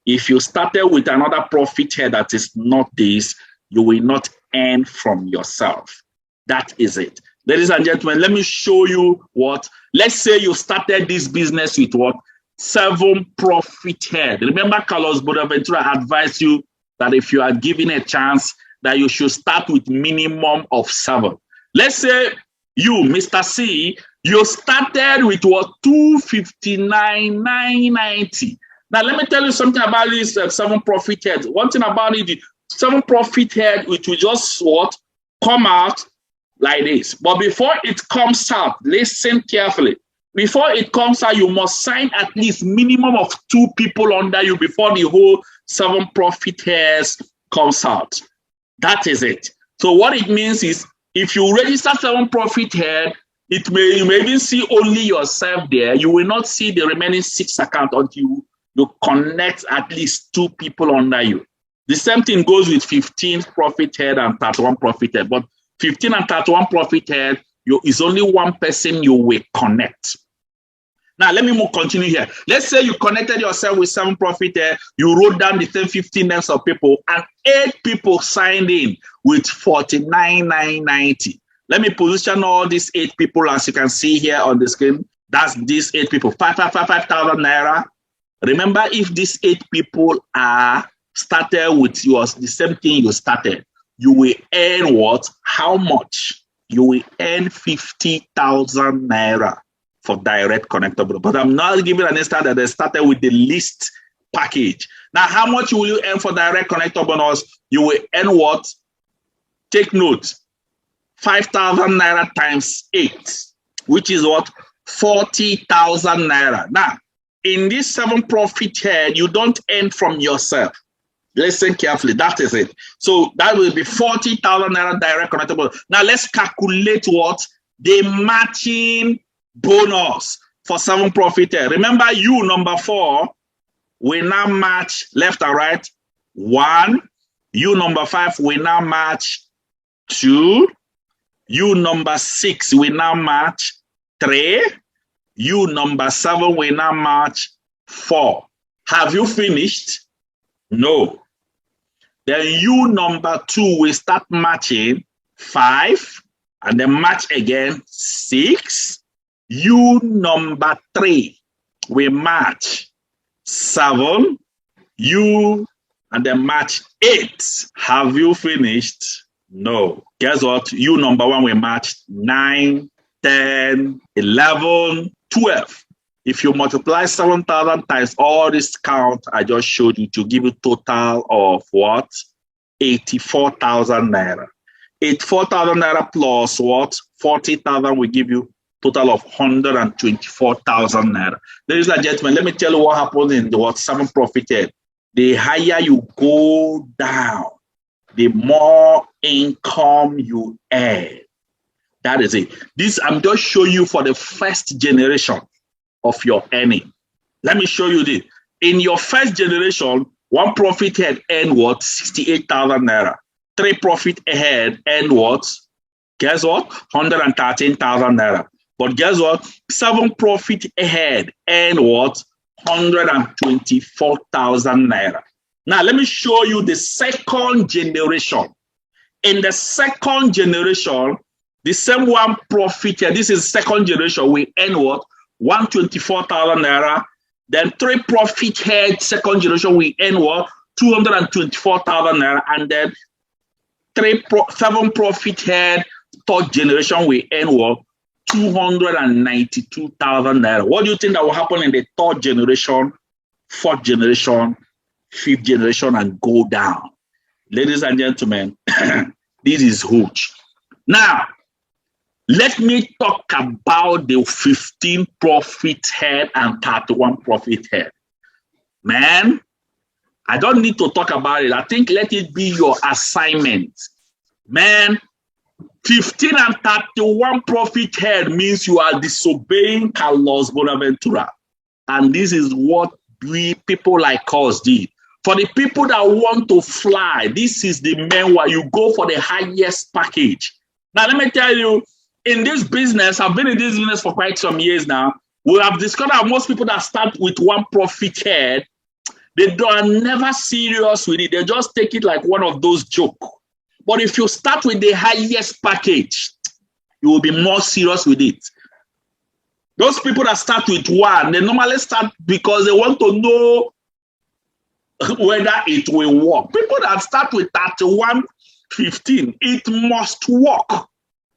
Speaker 1: If you started with another profit head that is not this, you will not earn from yourself. That is it. Ladies and gentlemen, let me show you what. Let's say you started this business with what? 7 profit head. Remember, Carlos Bonaventura advised you that if you are given a chance, that you should start with minimum of 7. Let's say you, Mr. C, you started with what? 259,990. Now, let me tell you something about this 7 profit heads. One thing about it, 7 profit head, which will just what? Come out like this. But before it comes out, listen carefully. Before it comes out, you must sign at least minimum of 2 people under you before the whole 7 profit heads comes out. That is it. So what it means is, if you register 7 profit head, you may even see only yourself there. You will not see the remaining 6 accounts until you connect at least 2 people under you. The same thing goes with 15 profit head and 31 profit head. But 15 and 31 profit head, is only 1 person you will connect. Now, let me continue here. Let's say you connected yourself with 7 profit head, you wrote down the same 15 names of people, and 8 people signed in with 49,990. Let me position all these 8 people as you can see here on the screen. That's these 8 people, 5,000 naira. Remember, if these 8 people are started with the same thing you started, you will earn what? How much? You will earn 50,000 naira for direct connector bonus. But I'm not giving an instance that they started with the least package. Now, how much will you earn for direct connector bonus? You will earn what? Take note. 5,000 naira times 8, which is what? 40,000 naira. Now, in this 7 profit head, you don't earn from yourself. Listen carefully. That is it. So that will be 40,000 naira direct connector bonus. Now, let's calculate what? The matching bonus for 7 profit head. Remember, you number 4 will now match left and right 1. You number 5 will now match 2. You number 6 will now match 3. You number 7 will now match 4. Have you finished? No. Then you number 2 will start matching 5, and then match again 6. You number 3 will match 7. You and then match 8. Have you finished? No. Guess what? You number 1 will match 9, 10, 11, 12. If you multiply 7,000 times all this count I just showed you, to give you total of what? 84,000 naira. 84,000 naira plus what? 40,000 will give you total of 124,000 naira. Ladies and gentlemen, let me tell you what happens in the what 7 profit head. The higher you go down, the more income you earn. That is it. This I'm just showing you for the first generation of your earning. Let me show you this. In your first generation, 1 profit head earned what? 68,000 naira. 3 profit head earned what? Guess what? 113,000 naira. But guess what? 7 profit head earned what? 124,000 naira. Now, let me show you the second generation. In the second generation, the same 1 profit head, this is second generation, we earn what? 124,000 naira. Then 3 profit head, second generation, we earn what? 224,000 naira. And then 7 profit head, third generation, we earn what? 292,000 naira. What do you think that will happen in the 3rd generation, 4th generation, 5th generation, and go down? Ladies and gentlemen, this is huge. Now, let me talk about the 15 profit head and 31 profit head. Man, I don't need to talk about it. I think let it be your assignment. Man, 15 and 31 profit head means you are disobeying Carlos Bonaventura. And this is what people like us did. For the people that want to fly, this is the main one. You go for the highest package. Now, let me tell you, in this business, I've been in this business for quite some years now. We have discovered that most people that start with one profit head, they are never serious with it. They just take it like one of those jokes. But if you start with the highest package, you will be more serious with it. Those people that start with one, they normally start because they want to know whether it will work. People that start with 31.15, it must work.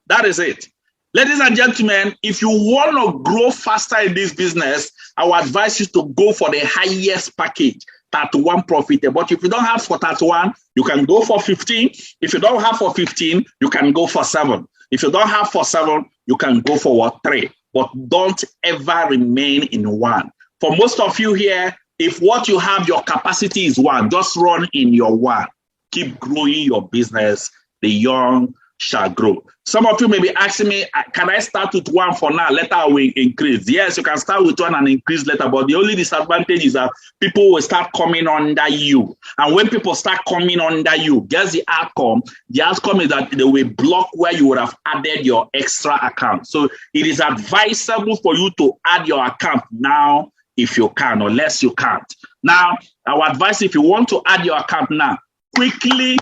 Speaker 1: That is it. Ladies and gentlemen, if you want to grow faster in this business, I would advise you to go for the highest package, 31 profit. But if you don't have for 31, you can go for 15. If you don't have for 15, you can go for 7. If you don't have for 7, you can go for what? 3. But don't ever remain in one. For most of you here, if what you have, your capacity is 1, just run in your 1. Keep growing your business. The young shall grow. Some of you may be asking me, can I start with 1 for now? Later I will increase. Yes, you can start with 1 and increase later, but the only disadvantage is that people will start coming under you. And when people start coming under you, guess the outcome? The outcome is that they will block where you would have added your extra account. So it is advisable for you to add your account now if you can, unless you can't. Now, our advice, if you want to add your account now, quickly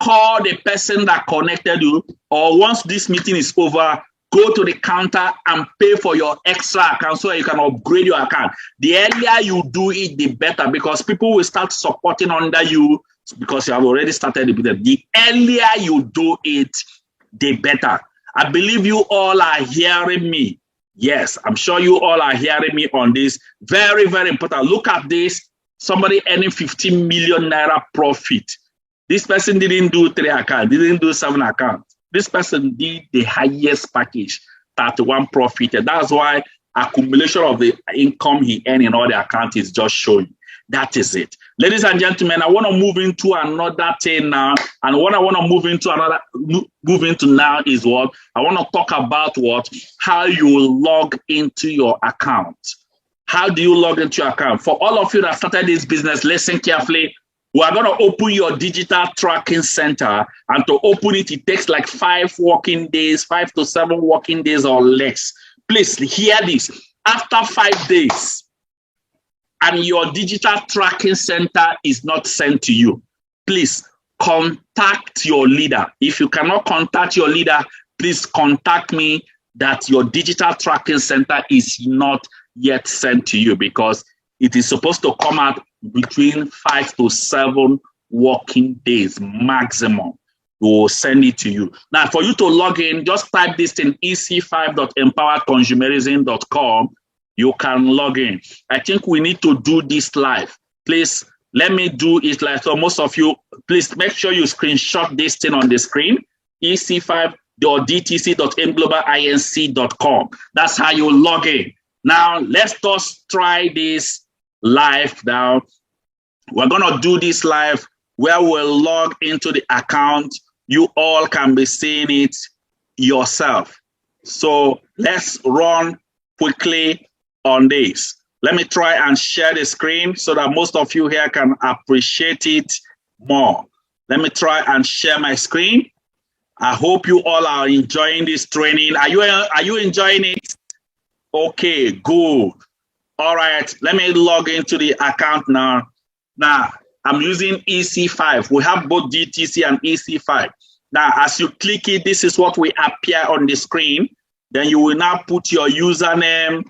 Speaker 1: call the person that connected you, or once this meeting is over, go to the counter and pay for your extra account so you can upgrade your account. The earlier you do it, the better, because people will start supporting under you because you have already started the business. The earlier you do it, the better. I believe you all are hearing me. Yes, I'm sure you all are hearing me on this. Very, very important. Look at this. Somebody earning 15 million naira profit. This person didn't do 3 accounts, didn't do 7 accounts. This person did the highest package, 31 profit. That's why accumulation of the income he earned in all the accounts is just showing. That is it. Ladies and gentlemen, I want to move into another thing now. And what I want to move into now is what? I want to talk about what? How you log into your account. How do you log into your account? For all of you that started this business, listen carefully. We are going to open your digital tracking center, and to open it, it takes like 5 working days, 5 to 7 working days or less. Please hear this. After 5 days, and your digital tracking center is not sent to you, please contact your leader. If you cannot contact your leader, please contact me that your digital tracking center is not yet sent to you, because it is supposed to come out between 5 to 7 working days maximum. We will send it to you. Now, for you to log in, just type this in ec5.empoweredconsumerism.com. You can log in. I think we need to do this live. Please, let me do it live. So most of you, please make sure you screenshot this thing on the screen, ec5.dtc.mglobalinc.com. That's how you log in. Now, let's just try this live now. We're going to do this live where we'll log into the account. You all can be seeing it yourself. So let's run quickly on this. Let me try and share the screen so that most of you here can appreciate it more. Let me try and share my screen. I hope you all are enjoying this training. Are you enjoying it? Okay, good. All right, let me log into the account now. Now, I'm using EC5. We have both DTC and EC5. Now, as you click it, this is what will appear on the screen. Then you will now put your username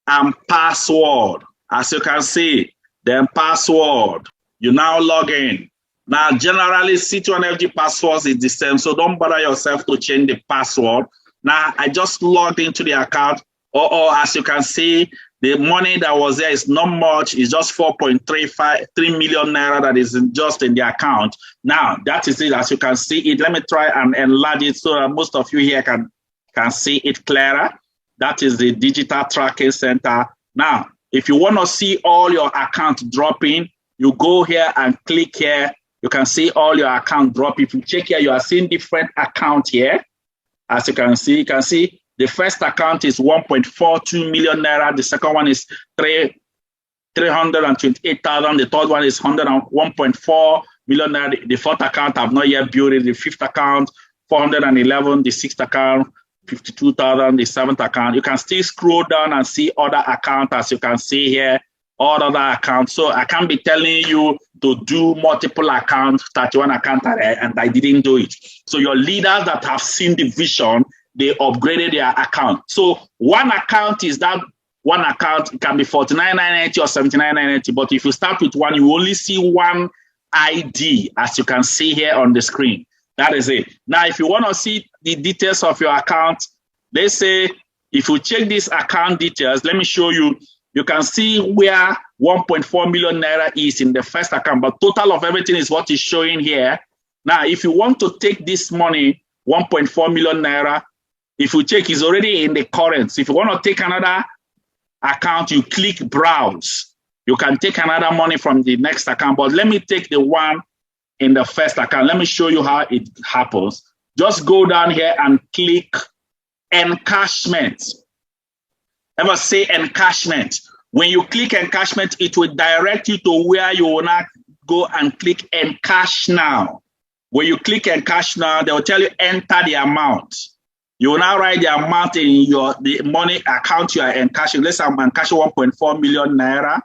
Speaker 1: and password. As you can see, then password. You now log in. Now, generally, C2NFG passwords is the same, so don't bother yourself to change the password. Now, I just logged into the account. As you can see, the money that was there is not much. It's just 4.3 million naira that is just in the account. Now, that is it. As you can see it, let me try and enlarge it so that most of you here can see it clearer. That is the digital tracking center. Now, if you want to see all your accounts dropping, you go here and click here. You can see all your account drop. If you check here, you are seeing different accounts here. As you can see, the first account is 1.42 million naira. The second one is 3 328,000. The third one is 101.4 million naira. The fourth account I've not yet built it. The fifth account, 411. The sixth account, 52,000. The seventh account. You can still scroll down and see other accounts, as you can see here, all other accounts. So I can't be telling you to do multiple accounts, 31 accounts, and I didn't do it. So your leaders that have seen the vision, they upgraded their account. So one account is that one account. It can be 49,990 or 79,990. But if you start with one, you only see one ID, as you can see here on the screen. That is it. Now, if you want to see the details of your account, let's say if you check this account details, let me show you. You can see where 1.4 million naira is in the first account, but total of everything is what is showing here. Now, if you want to take this money, 1.4 million naira, if you check, it's already in the current. So if you want to take another account, you click browse. You can take another money from the next account, but let me take the one in the first account. Let me show you how it happens. Just go down here and click encashment. Ever say encashment? When you click encashment, it will direct you to where you will not go and click encash now. When you click encash now, they will tell you enter the amount. You will now write the amount in the money account you are encashing. Let's say I'm encashing 1.4 million naira.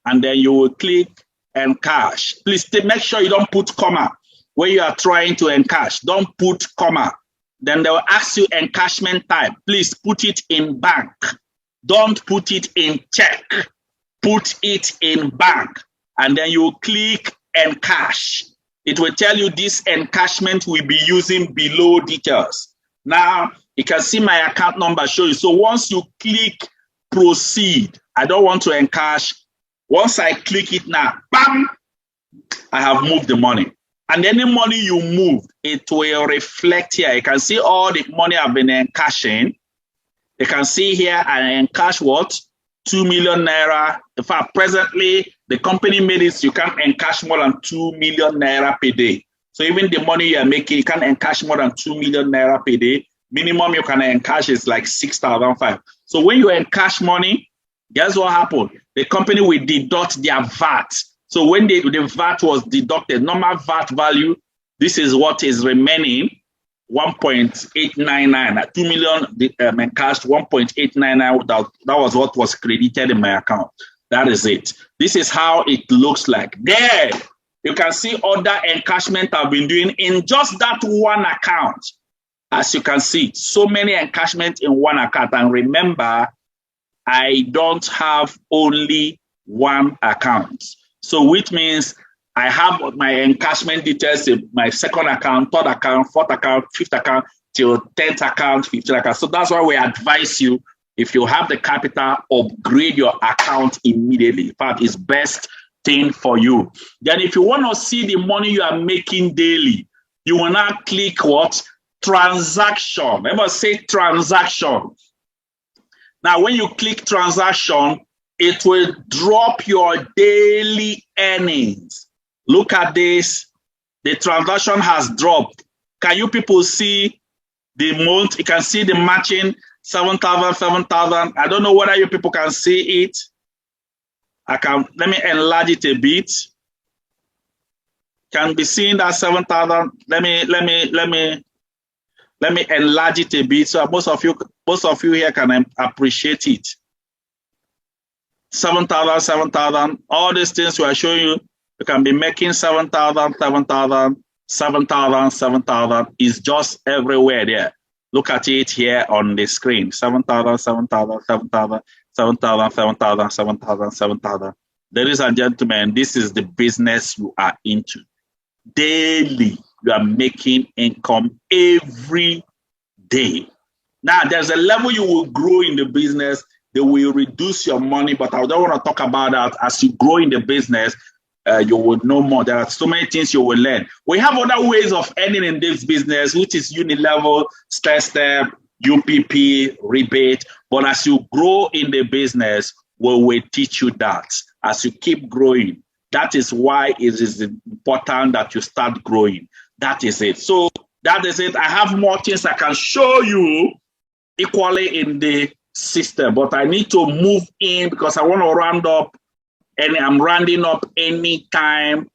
Speaker 1: And then you will click encash. Please make sure you don't put comma when you are trying to encash. Don't put comma. Then they will ask you encashment type. Please put it in bank. Don't put it in check. Put it in bank. And then you click encash. It will tell you this encashment will be using below details. Now, you can see my account number show you. So once you click proceed, I don't want to encash. Once I click it now, bam, I have moved the money. And any money you move, it will reflect here. You can see all the money I've been encashing. You can see here I encash what? 2 million naira. In fact, presently, the company made it so you can't encash more than 2 million naira per day. So even the money you are making, you can't encash more than 2 million naira per day. Minimum you can encash is like 6,500. So when you encash money, guess what happened? The company will deduct their VAT. So when the VAT was deducted, normal VAT value, this is what is remaining, 1.899. 2 million encashed, 1.899. That was what was credited in my account. That is it. This is how it looks like. There, you can see other encashment I've been doing in just that one account. As you can see, so many encashment in one account. And remember, I don't have only one account. So which means I have my encashment details in my second account, third account, fourth account, fifth account, till 10th account, 15th account. So that's why we advise you, if you have the capital, upgrade your account immediately. In fact, it's best thing for you. Then if you want to see the money you are making daily, you will now click what? Transaction. Remember, say transaction. Now, when you click transaction, it will drop your daily earnings. Look at this. The transaction has dropped. Can you people see the month? You can see the matching 7,000, 7,000. I don't know whether you people can see it. Let me enlarge it a bit. Can be seen that 7,000. Let me enlarge it a bit so most of you here can appreciate it. 7,000, 7,000. All these things we are showing you, you can be making 7,000, 7,000, 7,000, 7,000. Is just everywhere there. Look at it here on the screen. 7,000, 7,000, 7,000, 7,000, 7,000, 7,000, 7,000. Ladies and gentlemen, this is the business you are into. Daily, you are making income every day. Now, there's a level you will grow in the business. They will reduce your money, but I don't want to talk about that. As you grow in the business, you will know more. There are so many things you will learn. We have other ways of earning in this business, which is unilevel, step, UPP, rebate. But as you grow in the business, we will teach you that. As you keep growing, that is why it is important that you start growing. That is it. So that is it. I have more things I can show you equally in the system, but I need to move in because I want to round up, and I'm rounding up any time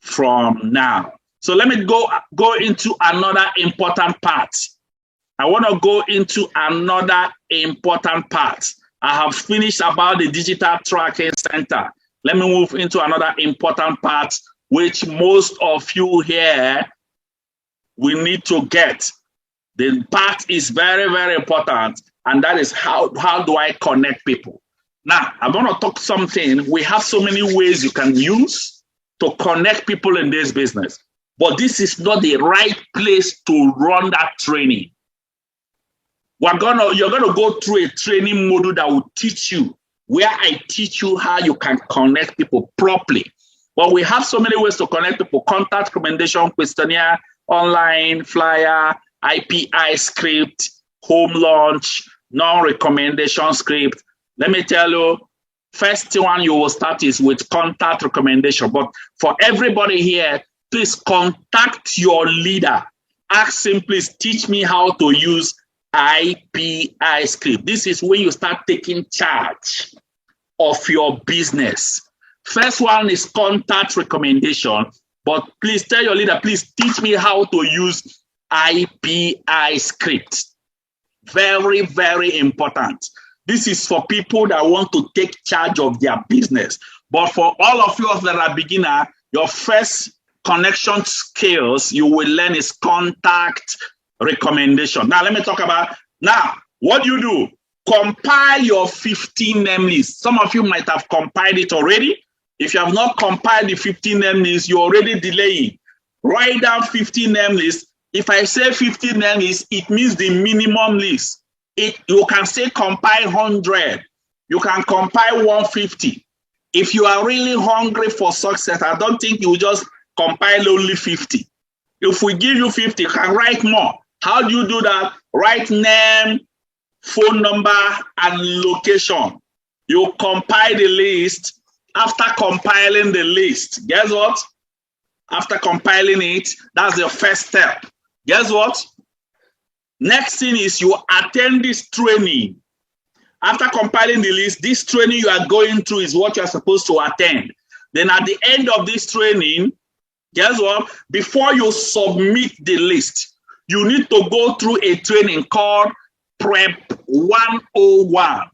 Speaker 1: from now. So let me go into another important part. I want to go into another important part. I have finished about the digital tracking center. Let me move into another important part, which most of you here will need to get. The part is very, very important, and that is how do I connect people? Now, I'm going to talk something. We have so many ways you can use to connect people in this business, but this is not the right place to run that training. You're gonna go through a training module that will teach you, where I teach you how you can connect people properly. But we have so many ways to connect people: contact, recommendation, questionnaire, online, flyer, IPI script, home launch, non-recommendation script. Let me tell you, first one you will start is with contact recommendation. But for everybody here, please contact your leader. Ask him, please teach me how to use IPI script. This is when you start taking charge of your business. First one is contact recommendation, but please tell your leader, please teach me how to use IPI script. Very, very important. This is for people that want to take charge of their business. But for all of you that are beginner, your first connection skills you will learn is contact recommendation. Now, let me talk about, now, what do you do? Compile your 15 name list. Some of you might have compiled it already. If you have not compiled the 15 name list, you're already delaying. Write down 15 name lists. If I say 15 name lists, it means the minimum list. You can say compile 100. You can compile 150. If you are really hungry for success, I don't think you just compile only 50. If we give you 50, you can write more. How do you do that? Write name, phone number, and location. You compile the list. After compiling the list, guess what? After compiling it, that's your first step. Guess what? Next thing is you attend this training. After compiling the list, this training you are going through is what you are supposed to attend. Then at the end of this training, guess what? Before you submit the list, you need to go through a training called Prep 101.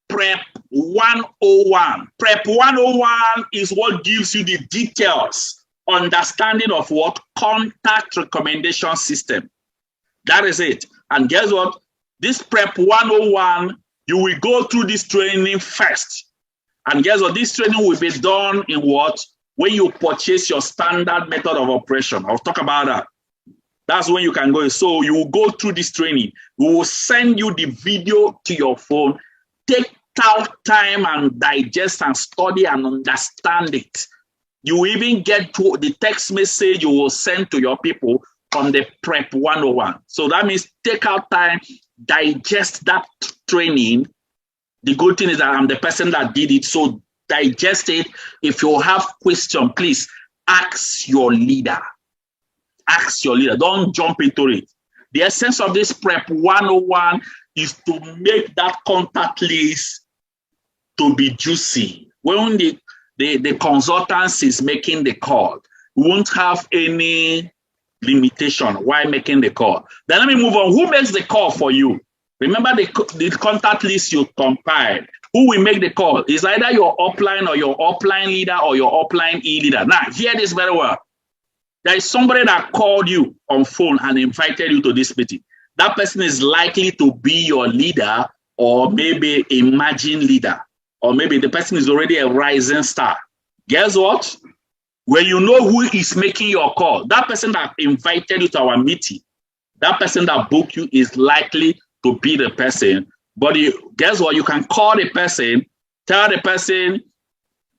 Speaker 1: Prep 101. Prep 101 is what gives you the details, understanding of what? Contact recommendation system. That is it. And guess what? This Prep 101, you will go through this training first. And guess what? This training will be done in what? When you purchase your standard method of operation. I'll talk about that. That's when you can go. So you will go through this training. We will send you the video to your phone. Take out time and digest and study and understand it. You even get to the text message you will send to your people from the Prep 101. So that means take out time, digest that training. The good thing is that I'm the person that did it. So digest it. If you have questions, please ask your leader. Ask your leader. Don't jump into it. The essence of this Prep 101 is to make that contact list to be juicy. When the consultant is making the call, we won't have any limitation while making the call. Then let me move on. Who makes the call for you? Remember the contact list you compiled. Who will make the call? It's either your upline or your upline leader or your upline e-leader. Now, hear this very well. There is somebody that called you on phone and invited you to this meeting. That person is likely to be your leader or maybe a margin leader. Or maybe the person is already a rising star. Guess what? When you know who is making your call, that person that invited you to our meeting, that person that booked you is likely to be the person. But guess what? You can call the person, tell the person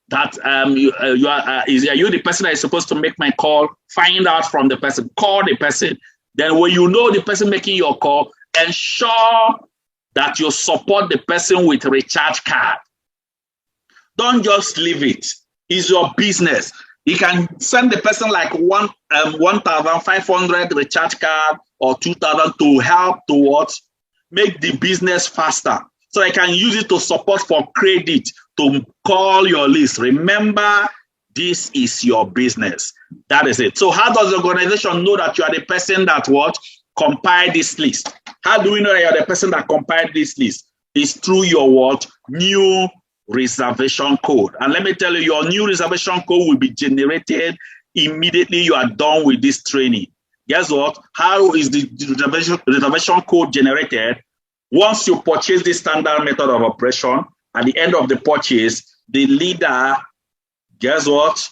Speaker 1: that are you the person that is supposed to make my call, find out from the person, call the person. Then when you know the person making your call, ensure that you support the person with a recharge card. Don't just leave it. It's your business. You can send the person like 1,500 recharge card or 2,000 to help towards make the business faster. so I can use it to support for credit, to call your list. Remember, this is your business. That is it. So how does the organization know that you are the person that what? Compiled this list? How do we know that you are the person that compiled this list? It's through your what? New reservation code. And let me tell you, your new reservation code will be generated immediately you are done with this training. Guess what? How is the reservation code generated? Once you purchase the standard method of operation, at the end of the purchase, the leader, guess what?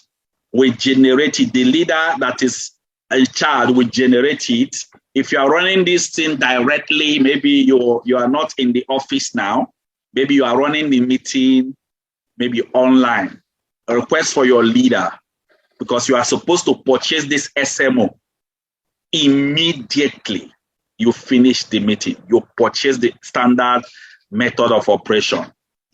Speaker 1: Will generate it. The leader that is in charge will generate it. If you are running this thing directly, maybe you are not in the office now. Maybe you are running the meeting, maybe online. A request for your leader, because you are supposed to purchase this SMO immediately you finish the meeting. You purchase the standard method of operation.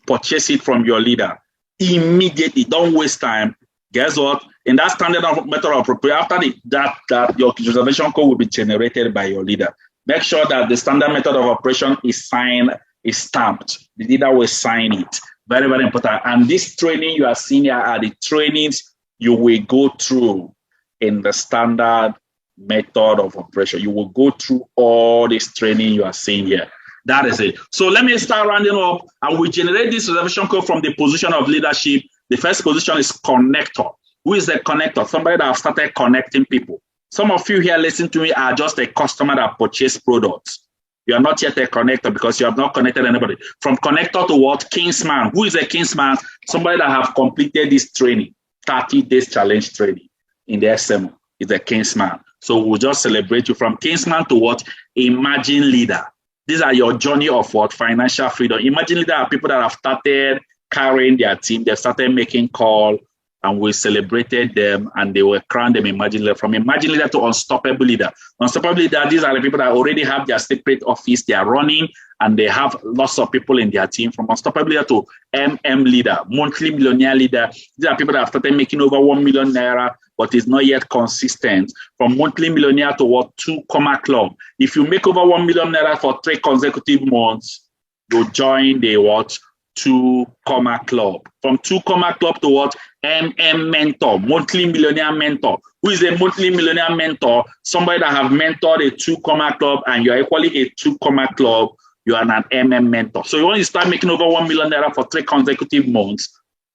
Speaker 1: Purchase it from your leader immediately. Don't waste time. Guess what? In that standard method of operation, after that your reservation code will be generated by your leader. Make sure that the standard method of operation is signed, is stamped. The leader will sign it. Very, very important. And this training you are seeing here are the trainings you will go through in the standard method of operation. You will go through all this training you are seeing here. That is it. So let me start rounding up, and we generate this reservation code from the position of leadership. The first position is connector. Who is the connector? Somebody that have started connecting people. Some of you here listening to me are just a customer that purchased products. You are not yet a connector because you have not connected anybody. From connector to what? Kingsman. Who is a Kingsman? Somebody that have completed this training, 30 days challenge training in the SMO is a Kingsman. So we'll just celebrate you from Kingsman to what? Emerging leader. These are your journey of what? Financial freedom. Imagine leader are people that have started carrying their team. They've started making call, and we celebrated them, and they were crowned them emerging leader. From emerging leader to unstoppable leader. Unstoppable leader, these are the people that already have their separate office. They are running, and they have lots of people in their team. From unstoppable leader to MM leader, monthly millionaire leader. These are people that have started making over 1 million naira, but is not yet consistent. From monthly millionaire to what? 2 club. If you make over 1 million naira for 3 consecutive months, you join the what? 2 club. From 2 club to what? MM mentor, monthly millionaire mentor. Who is a monthly millionaire mentor? Somebody that have mentored a 2 club, and you are equally a 2 club. You are an MM mentor. So when you start making over 1 million naira for 3 consecutive months,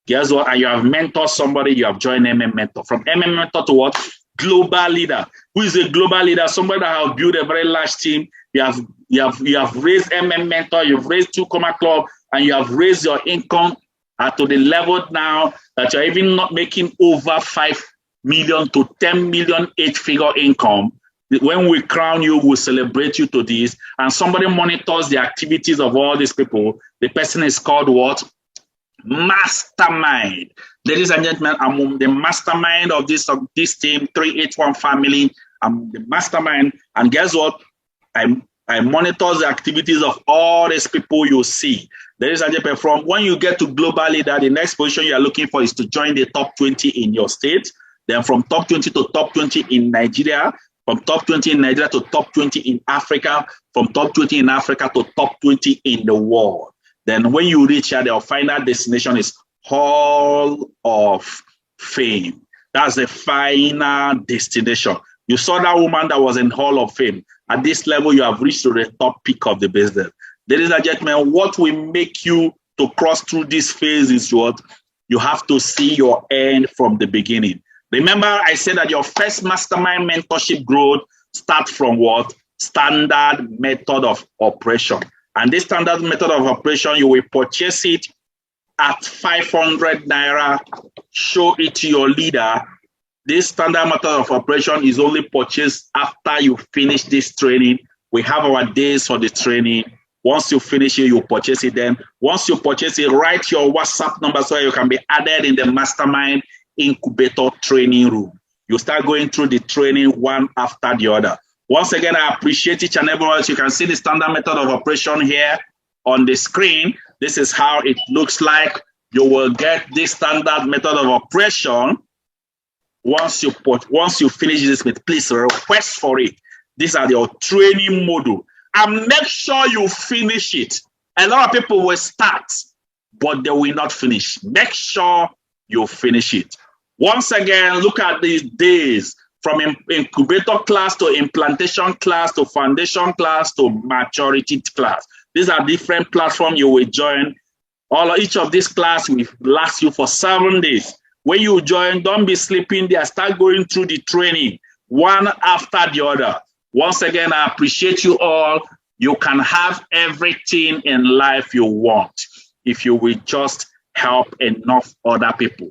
Speaker 1: guess what? And you have mentored somebody, you have joined MM mentor. From MM mentor to what? Global leader. Who is a global leader? Somebody that have built a very large team. You have raised MM mentor, you've raised 2 club, and you have raised your income to the level now that you're even not making over 5 million to 10 million 8-figure income. When we crown you, we'll celebrate you to this. And somebody monitors the activities of all these people. The person is called what? Mastermind. Ladies and gentlemen, I'm the mastermind of this team, 381 family. I'm the mastermind. And guess what? I monitor the activities of all these people you see. Ladies and gentlemen, from when you get to global leader, the next position you are looking for is to join the top 20 in your state. Then from top 20 to top 20 in Nigeria. From top 20 in Nigeria to top 20 in Africa. From top 20 in Africa to top 20 in the world. Then when you reach here, the final destination is Hall of Fame. That's the final destination. You saw that woman that was in Hall of Fame. At this level, you have reached to the top peak of the business. Ladies and gentlemen, what will make you to cross through this phase is what? You have to see your end from the beginning. Remember, I said that your first mastermind mentorship growth starts from what? Standard method of operation. And this standard method of operation, you will purchase it at 500 naira, show it to your leader. This standard method of operation is only purchased after you finish this training. We have our days for the training. Once you finish it, you purchase it. Then once you purchase it, write your WhatsApp number so you can be added in the mastermind incubator training room. You start going through the training one after the other. Once again, I appreciate each and every one. You can see the standard method of operation here on the screen. This is how it looks like. You will get this standard method of operation. Once you finish this, please request for it. These are your training module. And make sure you finish it. A lot of people will start, but they will not finish. Make sure you finish it. Once again, look at these days from incubator class to implantation class to foundation class to maturity class. These are different platforms you will join. Each of these classes will last you for 7 days. When you join, don't be sleeping there. Start going through the training one after the other. Once again, I appreciate you all. You can have everything in life you want if you will just help enough other people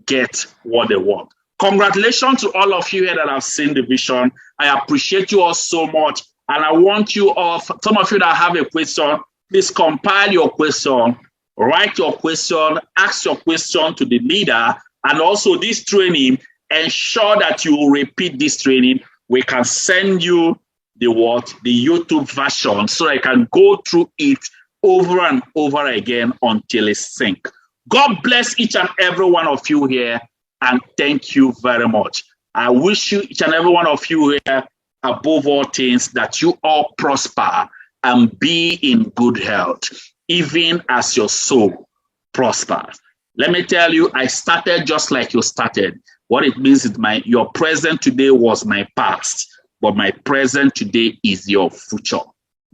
Speaker 1: get what they want. Congratulations to all of you here that have seen the vision. I appreciate you all so much. And I want you all, some of you that have a question, please compile your question, write your question, ask your question to the leader. And also this training, ensure that you repeat this training. We can send you the YouTube version so I can go through it over and over again until it's sync. God bless each and every one of you here, and thank you very much. I wish you, each and every one of you here, above all things, that you all prosper and be in good health, even as your soul prospers. Let me tell you, I started just like you started. What it means is your present today was my past, but my present today is your future.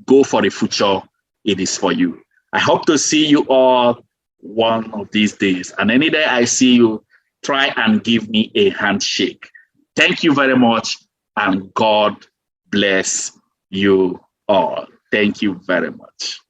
Speaker 1: Go for the future. It is for you. I hope to see you all one of these days. And any day I see you, try and give me a handshake. Thank you very much, and God bless you all. Thank you very much.